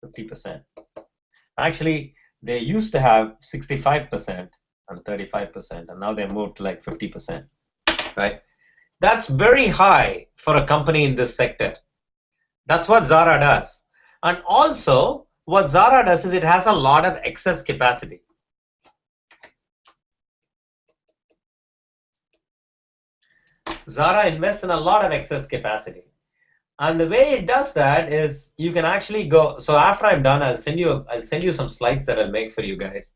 50%. Actually, they used to have 65% and 35%, and now they moved to like 50%. Right? That's very high for a company in this sector. That's what Zara does. And also, what Zara does is it has a lot of excess capacity. Zara invests in a lot of excess capacity. And the way it does that is you can actually go, so after I'm done, I'll send you some slides that I'll make for you guys.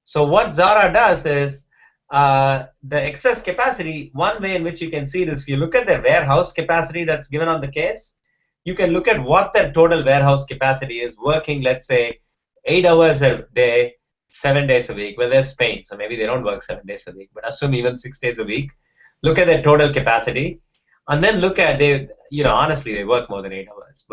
So what Zara does is the excess capacity, one way in which you can see it is if you look at their warehouse capacity that's given on the case, you can look at what their total warehouse capacity is working, let's say, 8 hours a day, 7 days a week. Well, they're Spain, so maybe they don't work 7 days a week, but assume even 6 days a week. Look at their total capacity, and then look at honestly, they work more than 8 hours,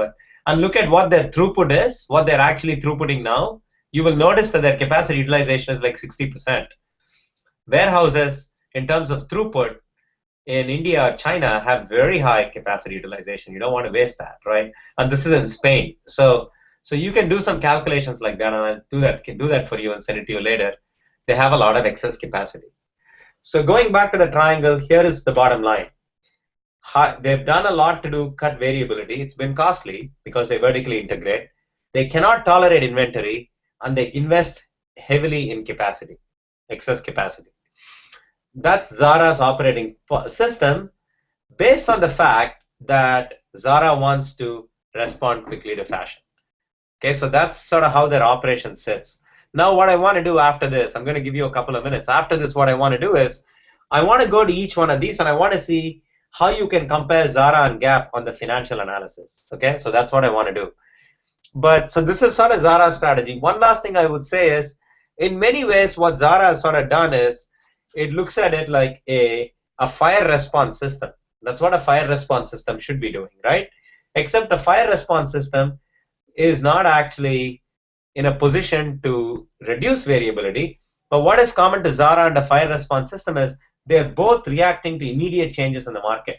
and look at what their throughput is, what they're actually throughputing now. You will notice that their capacity utilization is like 60%. Warehouses, in terms of throughput, in India or China have very high capacity utilization. You don't want to waste that, right? And this is in Spain. So you can do some calculations like that, and I'll do that for you and send it to you later. They have a lot of excess capacity. So going back to the triangle, here is the bottom line. They've done a lot to cut variability. It's been costly because they vertically integrate. They cannot tolerate inventory, and they invest heavily in capacity, excess capacity. That's Zara's operating system based on the fact that Zara wants to respond quickly to fashion. Okay, so that's sort of how their operation sits. Now what I want to do after this, I'm going to give you a couple of minutes. After this, what I want to do is I want to go to each one of these and I want to see how you can compare Zara and Gap on the financial analysis. Okay, so that's what I want to do. So this is sort of Zara's strategy. One last thing I would say is, in many ways, what Zara has sort of done is it looks at it like a fire response system. That's what a fire response system should be doing, right? Except a fire response system is not actually in a position to reduce variability. But what is common to Zara and a fire response system is they're both reacting to immediate changes in the market.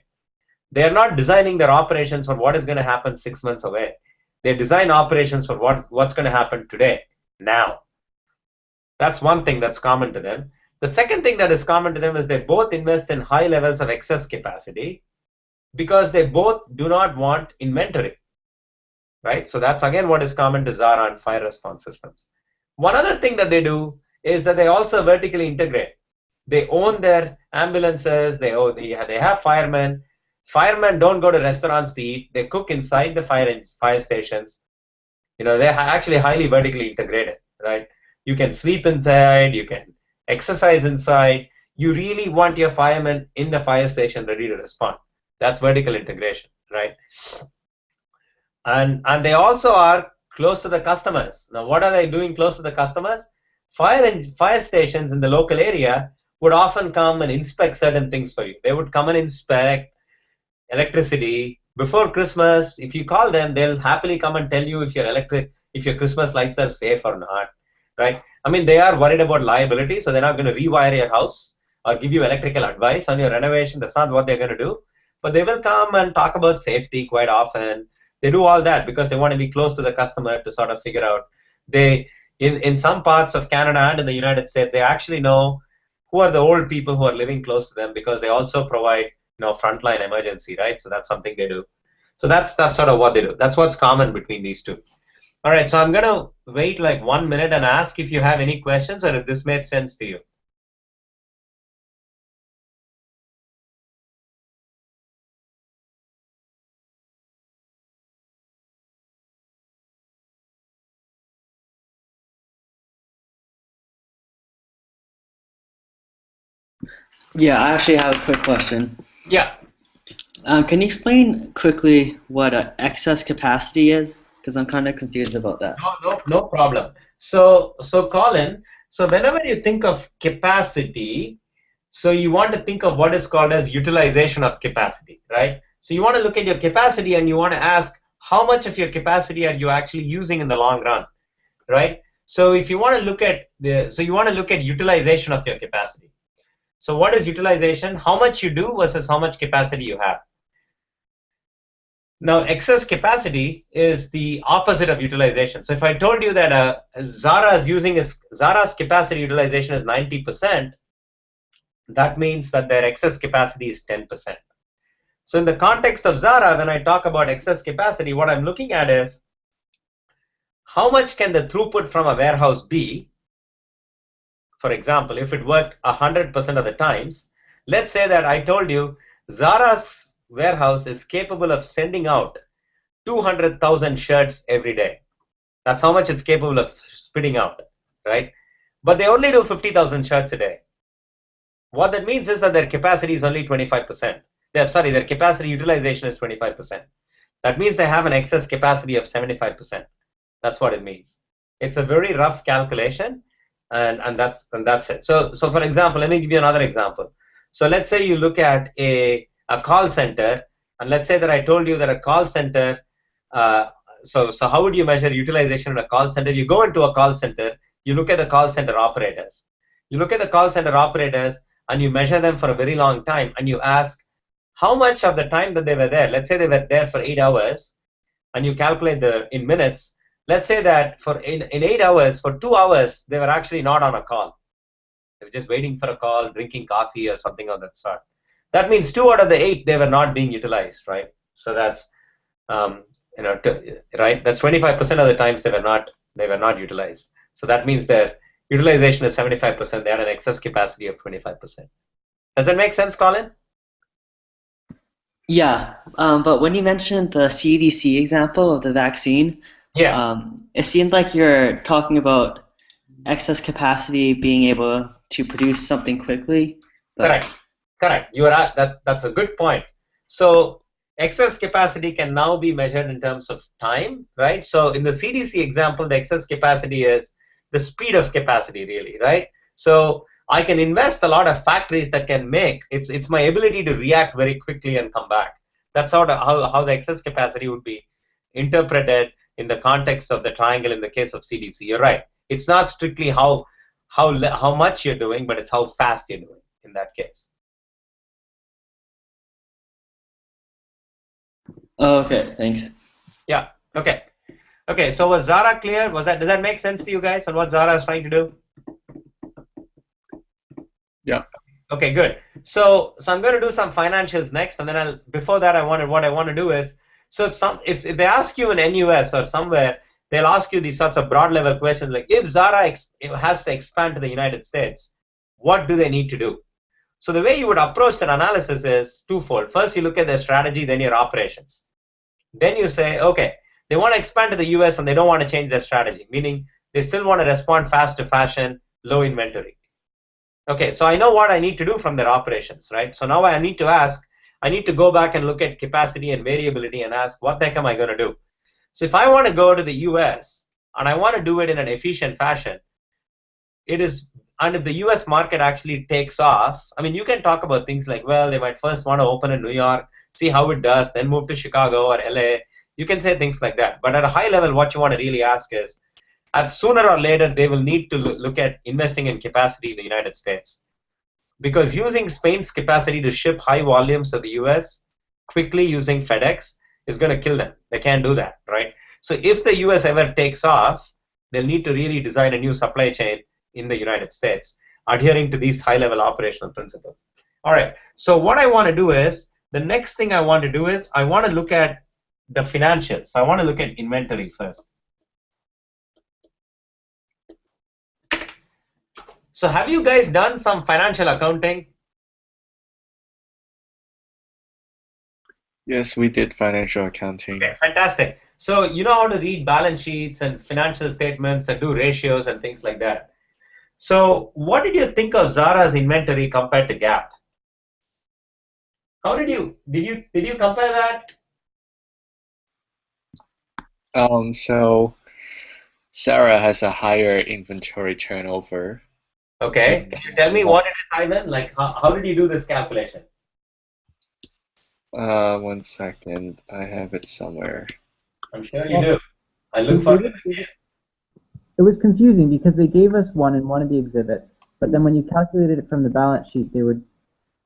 They're not designing their operations for what is going to happen 6 months away. They design operations for what's going to happen today, now. That's one thing that's common to them. The second thing that is common to them is they both invest in high levels of excess capacity because they both do not want inventory, right? So that's again what is common to Zara and fire response systems. One other thing that they do is that they also vertically integrate. They own their ambulances. They have firemen. Firemen don't go to restaurants to eat. They cook inside the fire stations. They're actually highly vertically integrated, right? You can sleep inside. You can exercise inside. You really want your firemen in the fire station ready to respond. That's vertical integration, right? And they also are close to the customers. Now, what are they doing close to the customers? Fire stations in the local area would often come and inspect certain things for you. They would come and inspect electricity. Before Christmas, if you call them, they'll happily come and tell you if your Christmas lights are safe or not, right? I mean, they are worried about liability, so they're not going to rewire your house or give you electrical advice on your renovation. That's not what they're going to do. But they will come and talk about safety quite often. They do all that because they want to be close to the customer to sort of figure out. In some parts of Canada and in the United States, they actually know who are the old people who are living close to them because they also provide frontline emergency, right? So that's something they do. So that's sort of what they do. That's what's common between these two. All right, so I'm going to wait like 1 minute and ask if you have any questions or if this made sense to you. Yeah, I actually have a quick question. Yeah. Can you explain quickly what excess capacity is? Because I'm kind of confused about that. No problem. So Colin, whenever you think of capacity, So you want to think of what is called as utilization of capacity, right? So you want to look at your capacity and you want to ask how much of your capacity are you actually using in the long run, right? So if you want to look at utilization of your capacity. So what is utilization? How much you do versus how much capacity you have. Now, excess capacity is the opposite of utilization. So if I told you that Zara's capacity utilization is 90%, that means that their excess capacity is 10%. So in the context of Zara, when I talk about excess capacity, what I'm looking at is how much can the throughput from a warehouse be? For example, if it worked 100% of the times, let's say that I told you Zara's warehouse is capable of sending out 200,000 shirts every day. That's how much it's capable of spitting out, right? But they only do 50,000 shirts a day. What that means is that their capacity is only 25%. Their capacity utilization is 25%. That means they have an excess capacity of 75%. That's what it means. It's a very rough calculation, and that's it. So for example, let me give you another example. So let's say you look at a call center, and let's say that I told you that a call center. So how would you measure utilization in a call center? You go into a call center, you look at the call center operators. You look at the call center operators and you measure them for a very long time, and you ask how much of the time that they were there. Let's say they were there for 8 hours, and you calculate in minutes. Let's say that in 8 hours, for 2 hours, they were actually not on a call. They were just waiting for a call, drinking coffee or something of that sort. That means 2 out of the 8, they were not being utilized, right? So that's, right? That's 25% of the times they were not utilized. So that means their utilization is 75%. They had an excess capacity of 25%. Does that make sense, Colin? Yeah, but when you mentioned the CDC example of the vaccine, it seemed like you're talking about excess capacity being able to produce something quickly. Correct. You are that's a good point. So excess capacity can now be measured in terms of time, right? So in the CDC example, the excess capacity is the speed of capacity, really, right? So I can invest a lot of factories that can make it's my ability to react very quickly and come back. That's how the excess capacity would be interpreted in the context of the triangle in the case of CDC. You're right. It's not strictly how much you're doing, but it's how fast you're doing in that case. Okay, thanks. Yeah. Okay. So was Zara clear? Does that make sense to you guys on what Zara is trying to do? Yeah. Okay, good. So I'm going to do some financials next, and then before that, what I want to do is, so if they ask you in NUS or somewhere, they'll ask you these sorts of broad level questions like, if Zara has to expand to the United States, what do they need to do? So the way you would approach that analysis is twofold. First, you look at their strategy, then your operations. Then you say, okay, they want to expand to the US and they don't want to change their strategy, meaning they still want to respond fast to fashion, low inventory. Okay, so I know what I need to do from their operations, right? So now I need to go back and look at capacity and variability and ask, what the heck am I going to do? So if I want to go to the US and I want to do it in an efficient fashion, and if the US market actually takes off, I mean, you can talk about things like, well, they might first want to open in New York, see how it does, then move to Chicago or LA. You can say things like that. But at a high level, what you want to really ask is, sooner or later, they will need to look at investing in capacity in the United States. Because using Spain's capacity to ship high volumes to the US quickly using FedEx is going to kill them. They can't do that, right? So if the US ever takes off, they'll need to really design a new supply chain in the United States, adhering to these high-level operational principles. All right, so what I want to do is, the next thing I want to do is, I want to look at the financials. So I want to look at inventory first. So have you guys done some financial accounting? Yes, we did financial accounting. Okay, fantastic. So you know how to read balance sheets and financial statements and do ratios and things like that. So what did you think of Zara's inventory compared to Gap? How did you compare that? So Zara has a higher inventory turnover, Okay, can you tell me what it is, Ivan? Like, how did you do this calculation? 1 second. I have it somewhere. I'm sure you do. I look for it. It was confusing because they gave us one in one of the exhibits, but then when you calculated it from the balance sheet, they were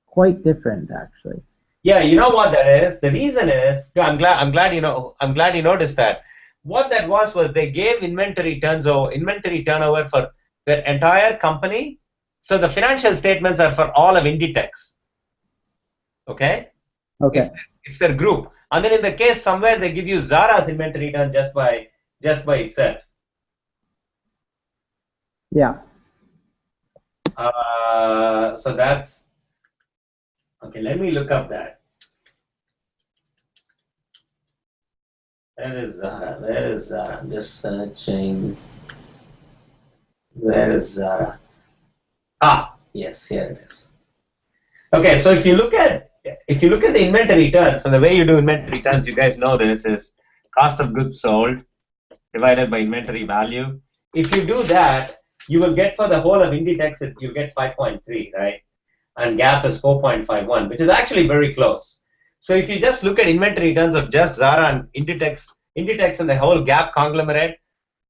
quite different, actually. Yeah, you know what that is? The reason is, I'm glad you noticed that. What that was they gave inventory turnover for the entire company. So the financial statements are for all of Inditex. Okay? Okay. It's their group. And then in the case somewhere they give you Zara's inventory turn just by itself. Yeah. So that's okay. Let me look up that. Where is Zara? Where is Zara? I'm just searching. Where is Zara? Ah, yes, here it is. Okay, so if you look at the inventory turns, and the way you do inventory turns, you guys know this is cost of goods sold divided by inventory value. If you do that, you will get for the whole of Inditex, you'll get 5.3, right? And Gap is 4.51, which is actually very close. So if you just look at inventory turns of just Zara and Inditex and the whole Gap conglomerate,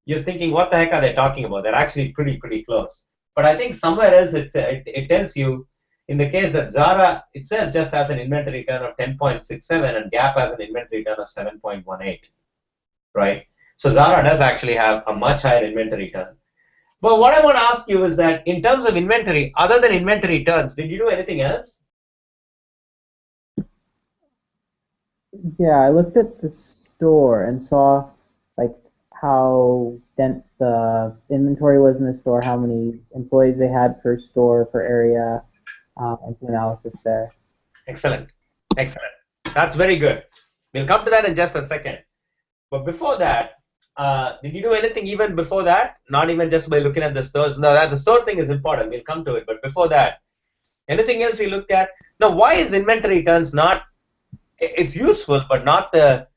you're thinking, what the heck are they talking about? They're actually pretty close. But I think somewhere else it tells you, in the case that Zara itself just has an inventory turn of 10.67 and Gap has an inventory turn of 7.18, right? So Zara does actually have a much higher inventory turn. But what I want to ask you is that in terms of inventory, other than inventory turns, did you do anything else? Yeah, I looked at the store and saw like how dense the inventory was in the store, how many employees they had per store, per area, and some analysis there. Excellent. That's very good. We'll come to that in just a second. But before that, did you do anything even before that? Not even just by looking at the stores. No, the store thing is important. We'll come to it. But before that, anything else you looked at? Now, why is inventory turns not? It's useful, but not the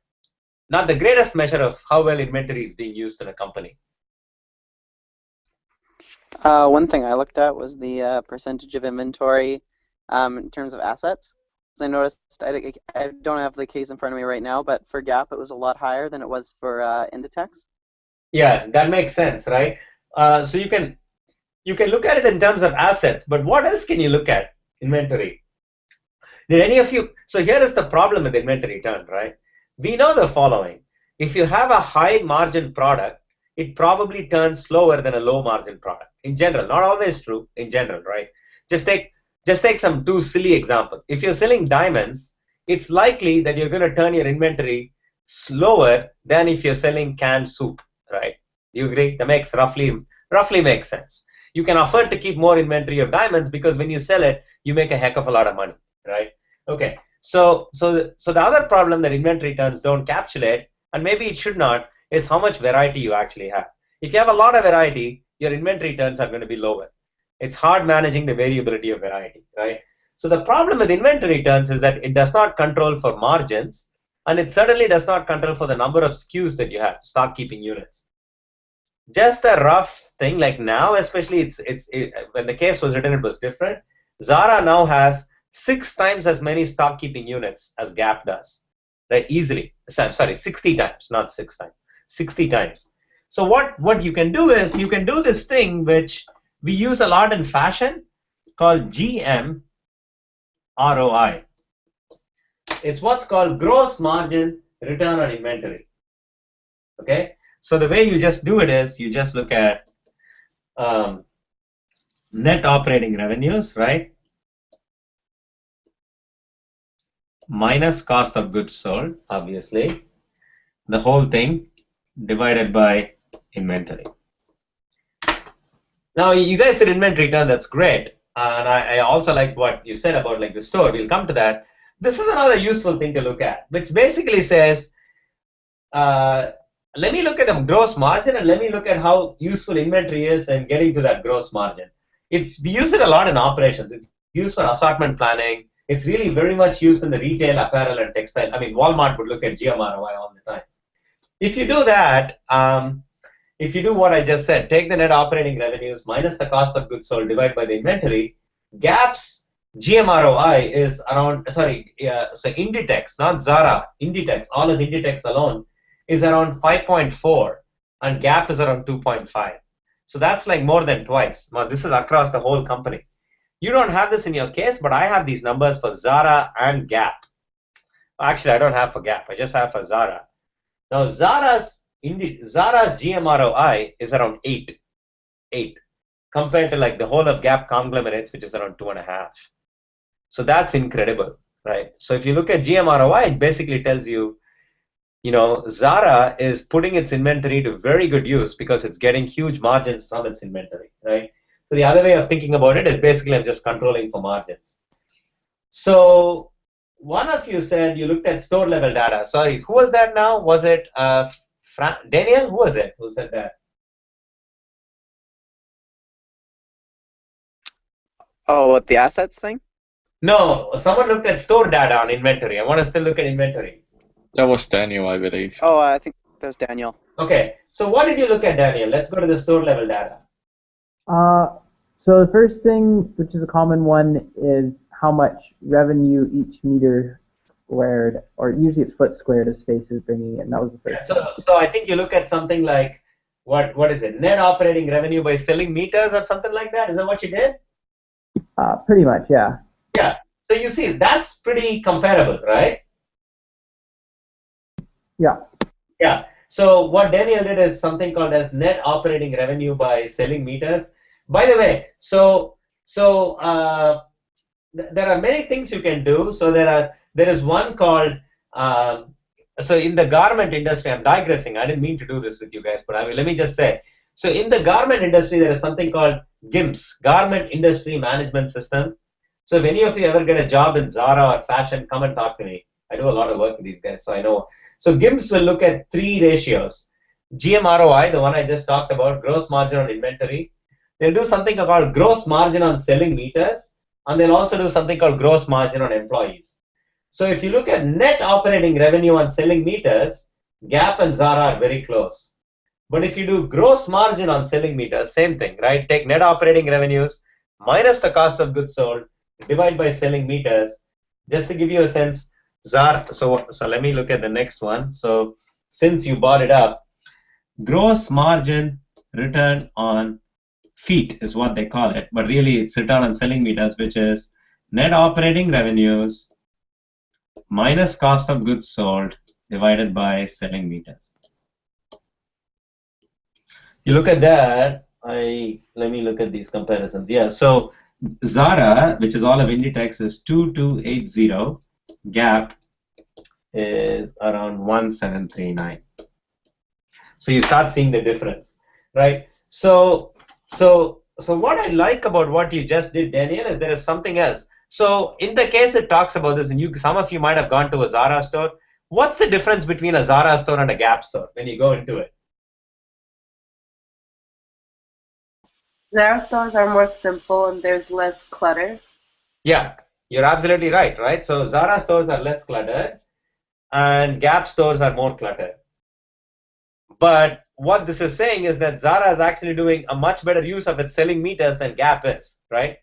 greatest measure of how well inventory is being used in a company. One thing I looked at was the percentage of inventory in terms of assets. I noticed, I don't have the case in front of me right now, but for Gap it was a lot higher than it was for Inditex. Yeah, that makes sense, right? So you can look at it in terms of assets, but what else can you look at? Inventory. Did any of you? So here is the problem with inventory turn, right? We know the following: if you have a high margin product, it probably turns slower than a low margin product. In general, not always true. In general, right? Just take some two silly examples. If you're selling diamonds, it's likely that you're going to turn your inventory slower than if you're selling canned soup, right? You agree? That makes roughly makes sense. You can afford to keep more inventory of diamonds because when you sell it, you make a heck of a lot of money, right? Okay. So the other problem that inventory turns don't encapsulate, and maybe it should not, is how much variety you actually have. If you have a lot of variety, your inventory turns are going to be lower. It's hard managing the variability of variety, right? So the problem with inventory turns is that it does not control for margins, and it certainly does not control for the number of SKUs that you have, stock keeping units. Just a rough thing, like now, especially when the case was written, it was different. Zara now has 6 times as many stock keeping units as Gap does, right? Easily. Sorry, 60 times, not 6 times, 60 times. So what you can do is you can do this thing which we use a lot in fashion called GM ROI. It's what's called gross margin return on inventory. Okay, so the way you just do it is you just look at net operating revenues, right, minus cost of goods sold, obviously, the whole thing divided by inventory. Now you guys did inventory turn, that's great, and I also like what you said about like the store. We'll come to that. This is another useful thing to look at, which basically says let me look at the gross margin and let me look at how useful inventory is in getting to that gross margin. We use it a lot in operations. It's used for assortment planning. It's really very much used in the retail, apparel, and textile. I mean, Walmart would look at GM ROI all the time. If you do that, if you do what I just said, take the net operating revenues minus the cost of goods sold divided by the inventory, GAP's GMROI is around, sorry, so Inditex, not Zara, Inditex, all of Inditex alone is around 5.4 and GAP is around 2.5. So that's like more than twice. Now, this is across the whole company. You don't have this in your case, but I have these numbers for Zara and Gap. Actually, I don't have for Gap. I just have for Zara. Now, Zara's GMROI is around 8, compared to like the whole of Gap conglomerates, which is around 2.5. So that's incredible, right? So if you look at GMROI, it basically tells you, Zara is putting its inventory to very good use because it's getting huge margins from its inventory, right? So the other way of thinking about it is basically I'm just controlling for margins. So one of you said you looked at store level data. Sorry, who was that now? Was it Daniel? Who was it? Who said that? Oh, what, the assets thing? No, someone looked at store data on inventory. I want to still look at inventory. That was Daniel, I believe. Oh, I think that was Daniel. Okay, so what did you look at, Daniel? Let's go to the store level data. So the first thing, which is a common one, is how much revenue each meter squared, or usually it's foot squared of space is bringing in. That was the first one. So I think you look at something like, what is it, net operating revenue by selling meters or something like that? Is that what you did? Pretty much, yeah. Yeah, so you see, that's pretty comparable, right? Yeah. Yeah, so what Daniel did is something called as net operating revenue by selling meters. By the way, there are many things you can do. So there is one called, so in the garment industry, I'm digressing. I didn't mean to do this with you guys, but let me just say. So in the garment industry, there is something called GIMS, Garment Industry Management System. So if any of you ever get a job in Zara or fashion, come and talk to me. I do a lot of work with these guys, so I know. So GIMS will look at 3 ratios. GMROI, the one I just talked about, gross margin on inventory. They'll do something called gross margin on selling meters, and they'll also do something called gross margin on employees. So if you look at net operating revenue on selling meters, Gap and Zara are very close. But if you do gross margin on selling meters, same thing, right? Take net operating revenues minus the cost of goods sold, divide by selling meters. Just to give you a sense, Zara, so let me look at the next one. So since you brought it up, gross margin return on feet is what they call it, but really it's return on selling meters, which is net operating revenues minus cost of goods sold divided by selling meters. You look at that, let me look at these comparisons. Yeah, so Zara, which is all of Inditex, is 2280. Gap is around 1739. So you start seeing the difference, right? So what I like about what you just did, Daniel, is there is something else. So in the case it talks about this, and some of you might have gone to a Zara store. What's the difference between a Zara store and a Gap store when you go into it? Zara stores are more simple and there's less clutter. Yeah, you're absolutely right, right? So Zara stores are less cluttered and Gap stores are more cluttered. But what this is saying is that Zara is actually doing a much better use of its selling meters than Gap is, right?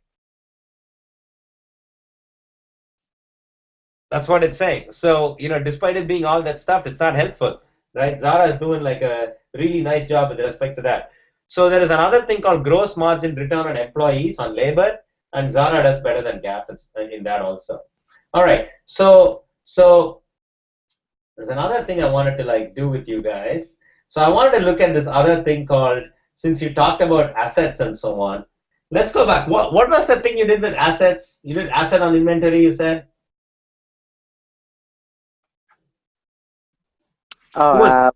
That's what it's saying. So, despite it being all that stuff, it's not helpful, right? Zara is doing like a really nice job with respect to that. So there is another thing called gross margin return on employees, on labor, and Zara does better than Gap in that also. All right, so there's another thing I wanted to do with you guys. So I wanted to look at this other thing called, since you talked about assets and so on, let's go back. What was the thing you did with assets? You did asset on inventory, you said? Oh,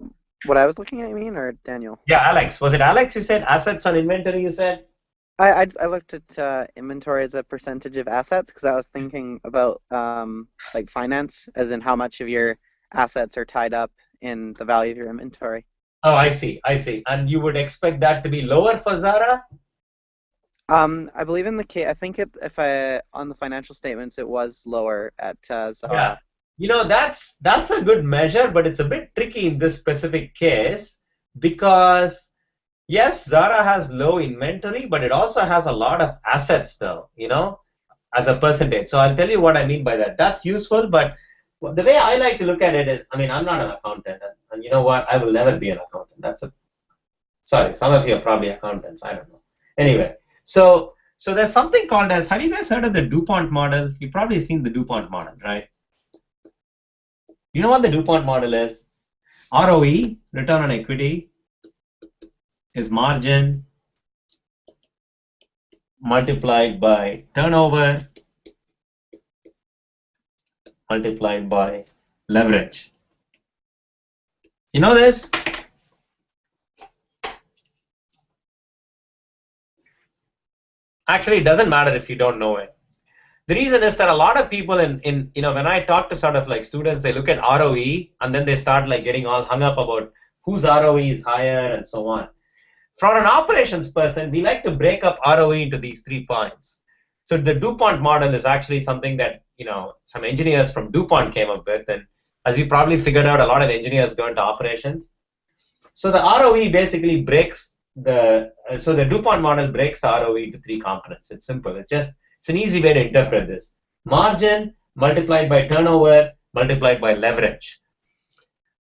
what I was looking at, you mean, or Daniel? Yeah, Alex. Was it Alex you said? Assets on inventory, you said? I looked at inventory as a percentage of assets because I was thinking about like finance, as in how much of your assets are tied up in the value of your inventory. Oh, I see. And you would expect that to be lower for Zara? I believe in the case. I think on the financial statements it was lower at Zara. Yeah. That's a good measure, but it's a bit tricky in this specific case because yes, Zara has low inventory, but it also has a lot of assets though, you know, as a percentage. So I'll tell you what I mean by that. That's useful, but the way I like to look at it is, I mean, I'm not an accountant, and you know what? I will never be an accountant. Sorry, some of you are probably accountants. I don't know. Anyway, so there's something called as, have you guys heard of the DuPont model? You've probably seen the DuPont model, right? You know what the DuPont model is? ROE, return on equity, is margin multiplied by turnover multiplied by leverage. You know this? Actually, it doesn't matter if you don't know it. The reason is that a lot of people in you know, when I talk to sort of like students, they look at ROE and then they start like getting all hung up about whose ROE is higher and so on. For an operations person, we like to break up ROE into these 3 points. So the DuPont model is actually something that, you know, some engineers from DuPont came up with, and as you probably figured out, a lot of engineers go into operations. So the ROE basically breaks so the DuPont model breaks the ROE into 3 components. It's simple. It's an easy way to interpret this. Margin multiplied by turnover multiplied by leverage.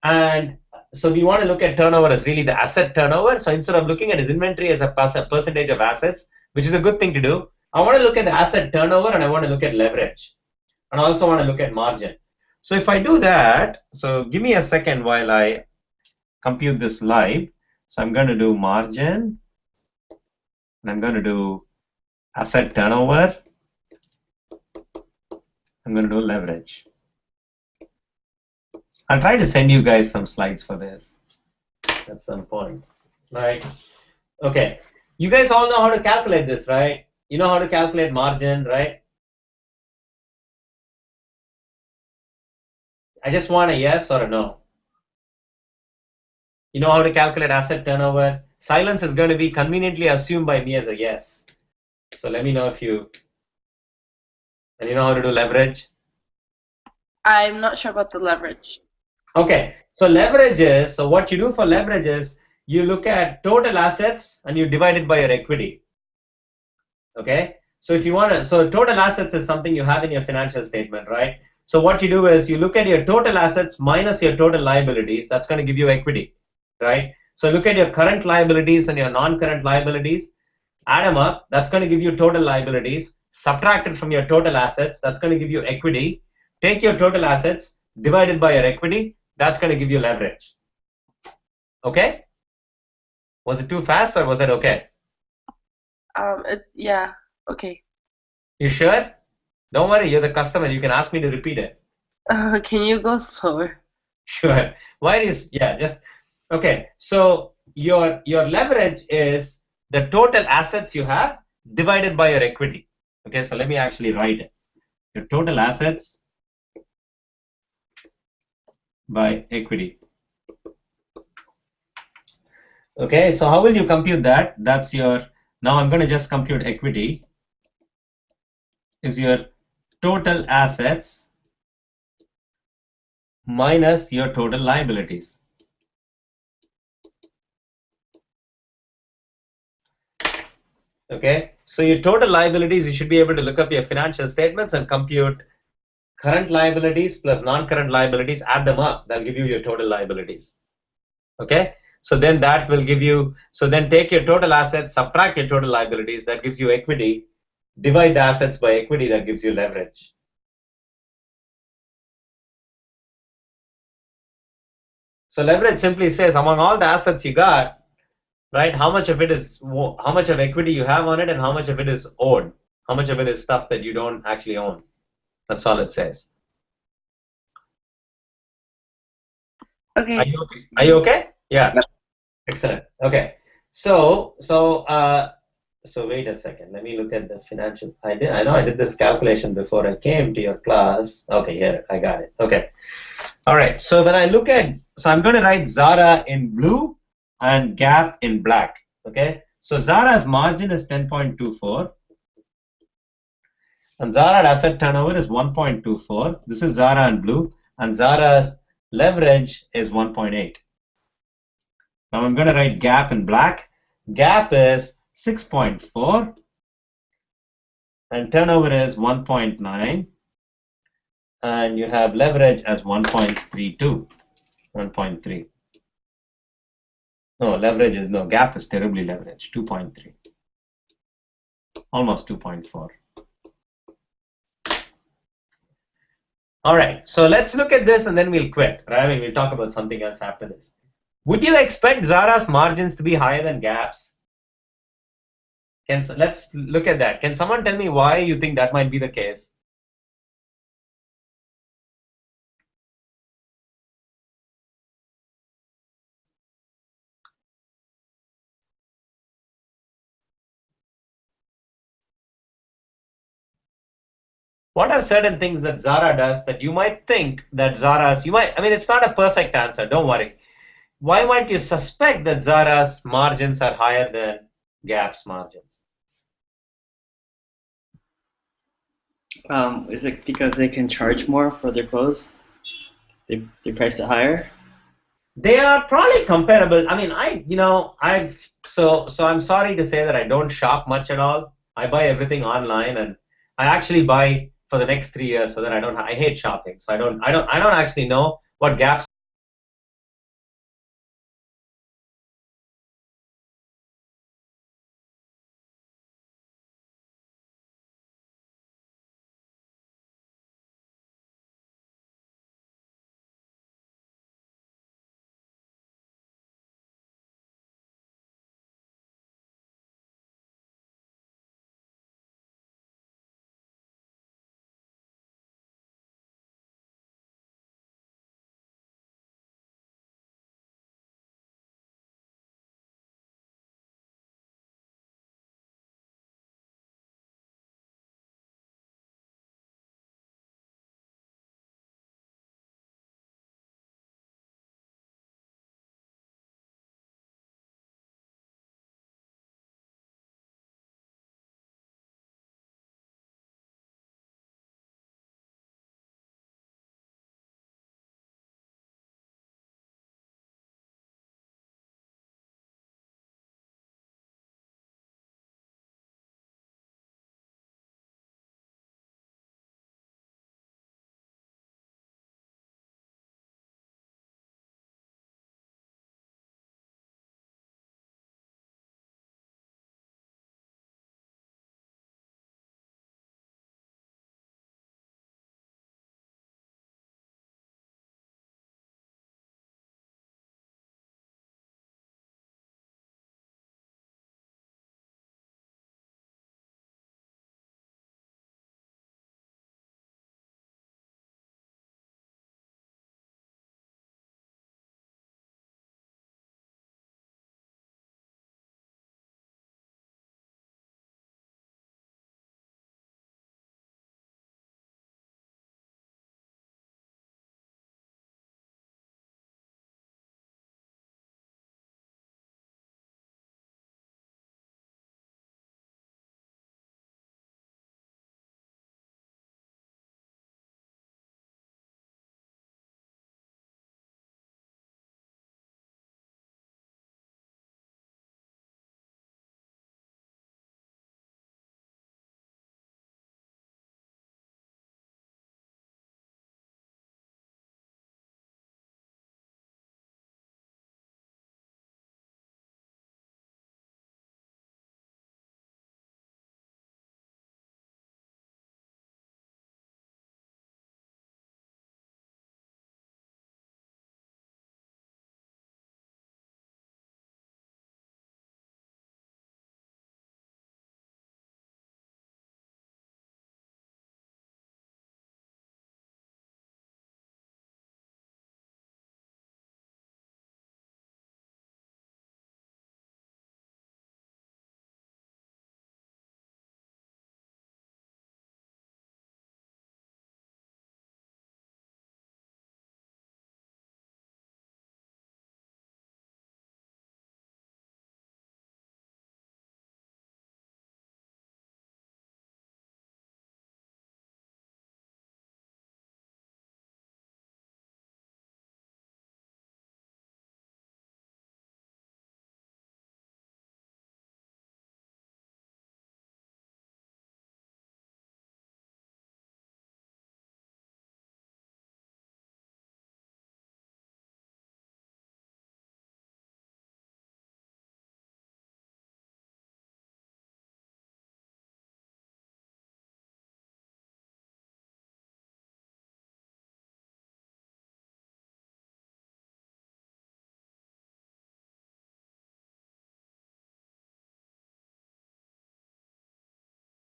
And so we want to look at turnover as really the asset turnover. So instead of looking at his inventory as a percentage of assets, which is a good thing to do, I want to look at the asset turnover and I want to look at leverage. And I also want to look at margin. So if I do that, so give me a second while I compute this live. So I'm going to do margin, and I'm going to do asset turnover. I'm going to do leverage. I'll try to send you guys some slides for this at some point. Right? Okay. You guys all know how to calculate this, right? You know how to calculate margin, right? I just want a yes or a no. You know how to calculate asset turnover? Silence is going to be conveniently assumed by me as a yes. So let me know if you... And you know how to do leverage? I'm not sure about the leverage. Okay, so leverage is, so what you do for leverage is, you look at total assets and you divide it by your equity. Okay, so if you want to, so total assets is something you have in your financial statement, right? So what you do is you look at your total assets minus your total liabilities. That's going to give you equity, right? So look at your current liabilities and your non-current liabilities, add them up. That's going to give you total liabilities. Subtract it from your total assets. That's going to give you equity. Take your total assets, divide it by your equity. That's going to give you leverage. Okay? Was it too fast or was that okay? Yeah, okay. You sure? Don't worry, you're the customer. You can ask me to repeat it. Can you go slower? Sure. Why is, yeah, just, okay. So your leverage is the total assets you have divided by your equity. Okay, so let me actually write it. Your total assets by equity. Okay, so how will you compute that? That's your, now I'm going to just compute equity is your total assets minus your total liabilities. Okay, so your total liabilities, you should be able to look up your financial statements and compute current liabilities plus non-current liabilities, add them up. That'll give you your total liabilities. Okay, so then that will give you, so then take your total assets, subtract your total liabilities, that gives you equity, divide the assets by equity, that gives you leverage. So leverage simply says among all the assets you got, right, how much of it is, how much of equity you have on it and how much of it is owed, how much of it is stuff that you don't actually own. That's all it says. Okay. Are you okay? Yeah. Yep. Excellent. Okay. So wait a second. Let me look at the financial. I know I did this calculation before I came to your class. Okay, here I got it. Okay. All right. So when I look at, so I'm going to write Zara in blue and Gap in black. Okay. So Zara's margin is 10.24, and Zara asset turnover is 1.24. This is Zara in blue, and Zara's leverage is 1.8. Now I'm going to write Gap in black. Gap is 6.4, and turnover is 1.9, and you have leverage as 1.32, 1.3. No, leverage is no, gap is terribly leveraged, 2.3, almost 2.4. All right, so let's look at this and then we'll quit. Right? I mean, we'll talk about something else after this. Would you expect Zara's margins to be higher than Gap's? Let's look at that. Can someone tell me why you think that might be the case? What are certain things that Zara does that you might think that Zara's, I mean, it's not a perfect answer, don't worry. Why might you suspect that Zara's margins are higher than Gap's margins? Is it because they can charge more for their clothes? They price it higher? They are probably comparable. I mean, so I'm sorry to say that I don't shop much at all. I buy everything online, and I actually buy for the next 3 years so that I hate shopping. So I don't actually know what Gap's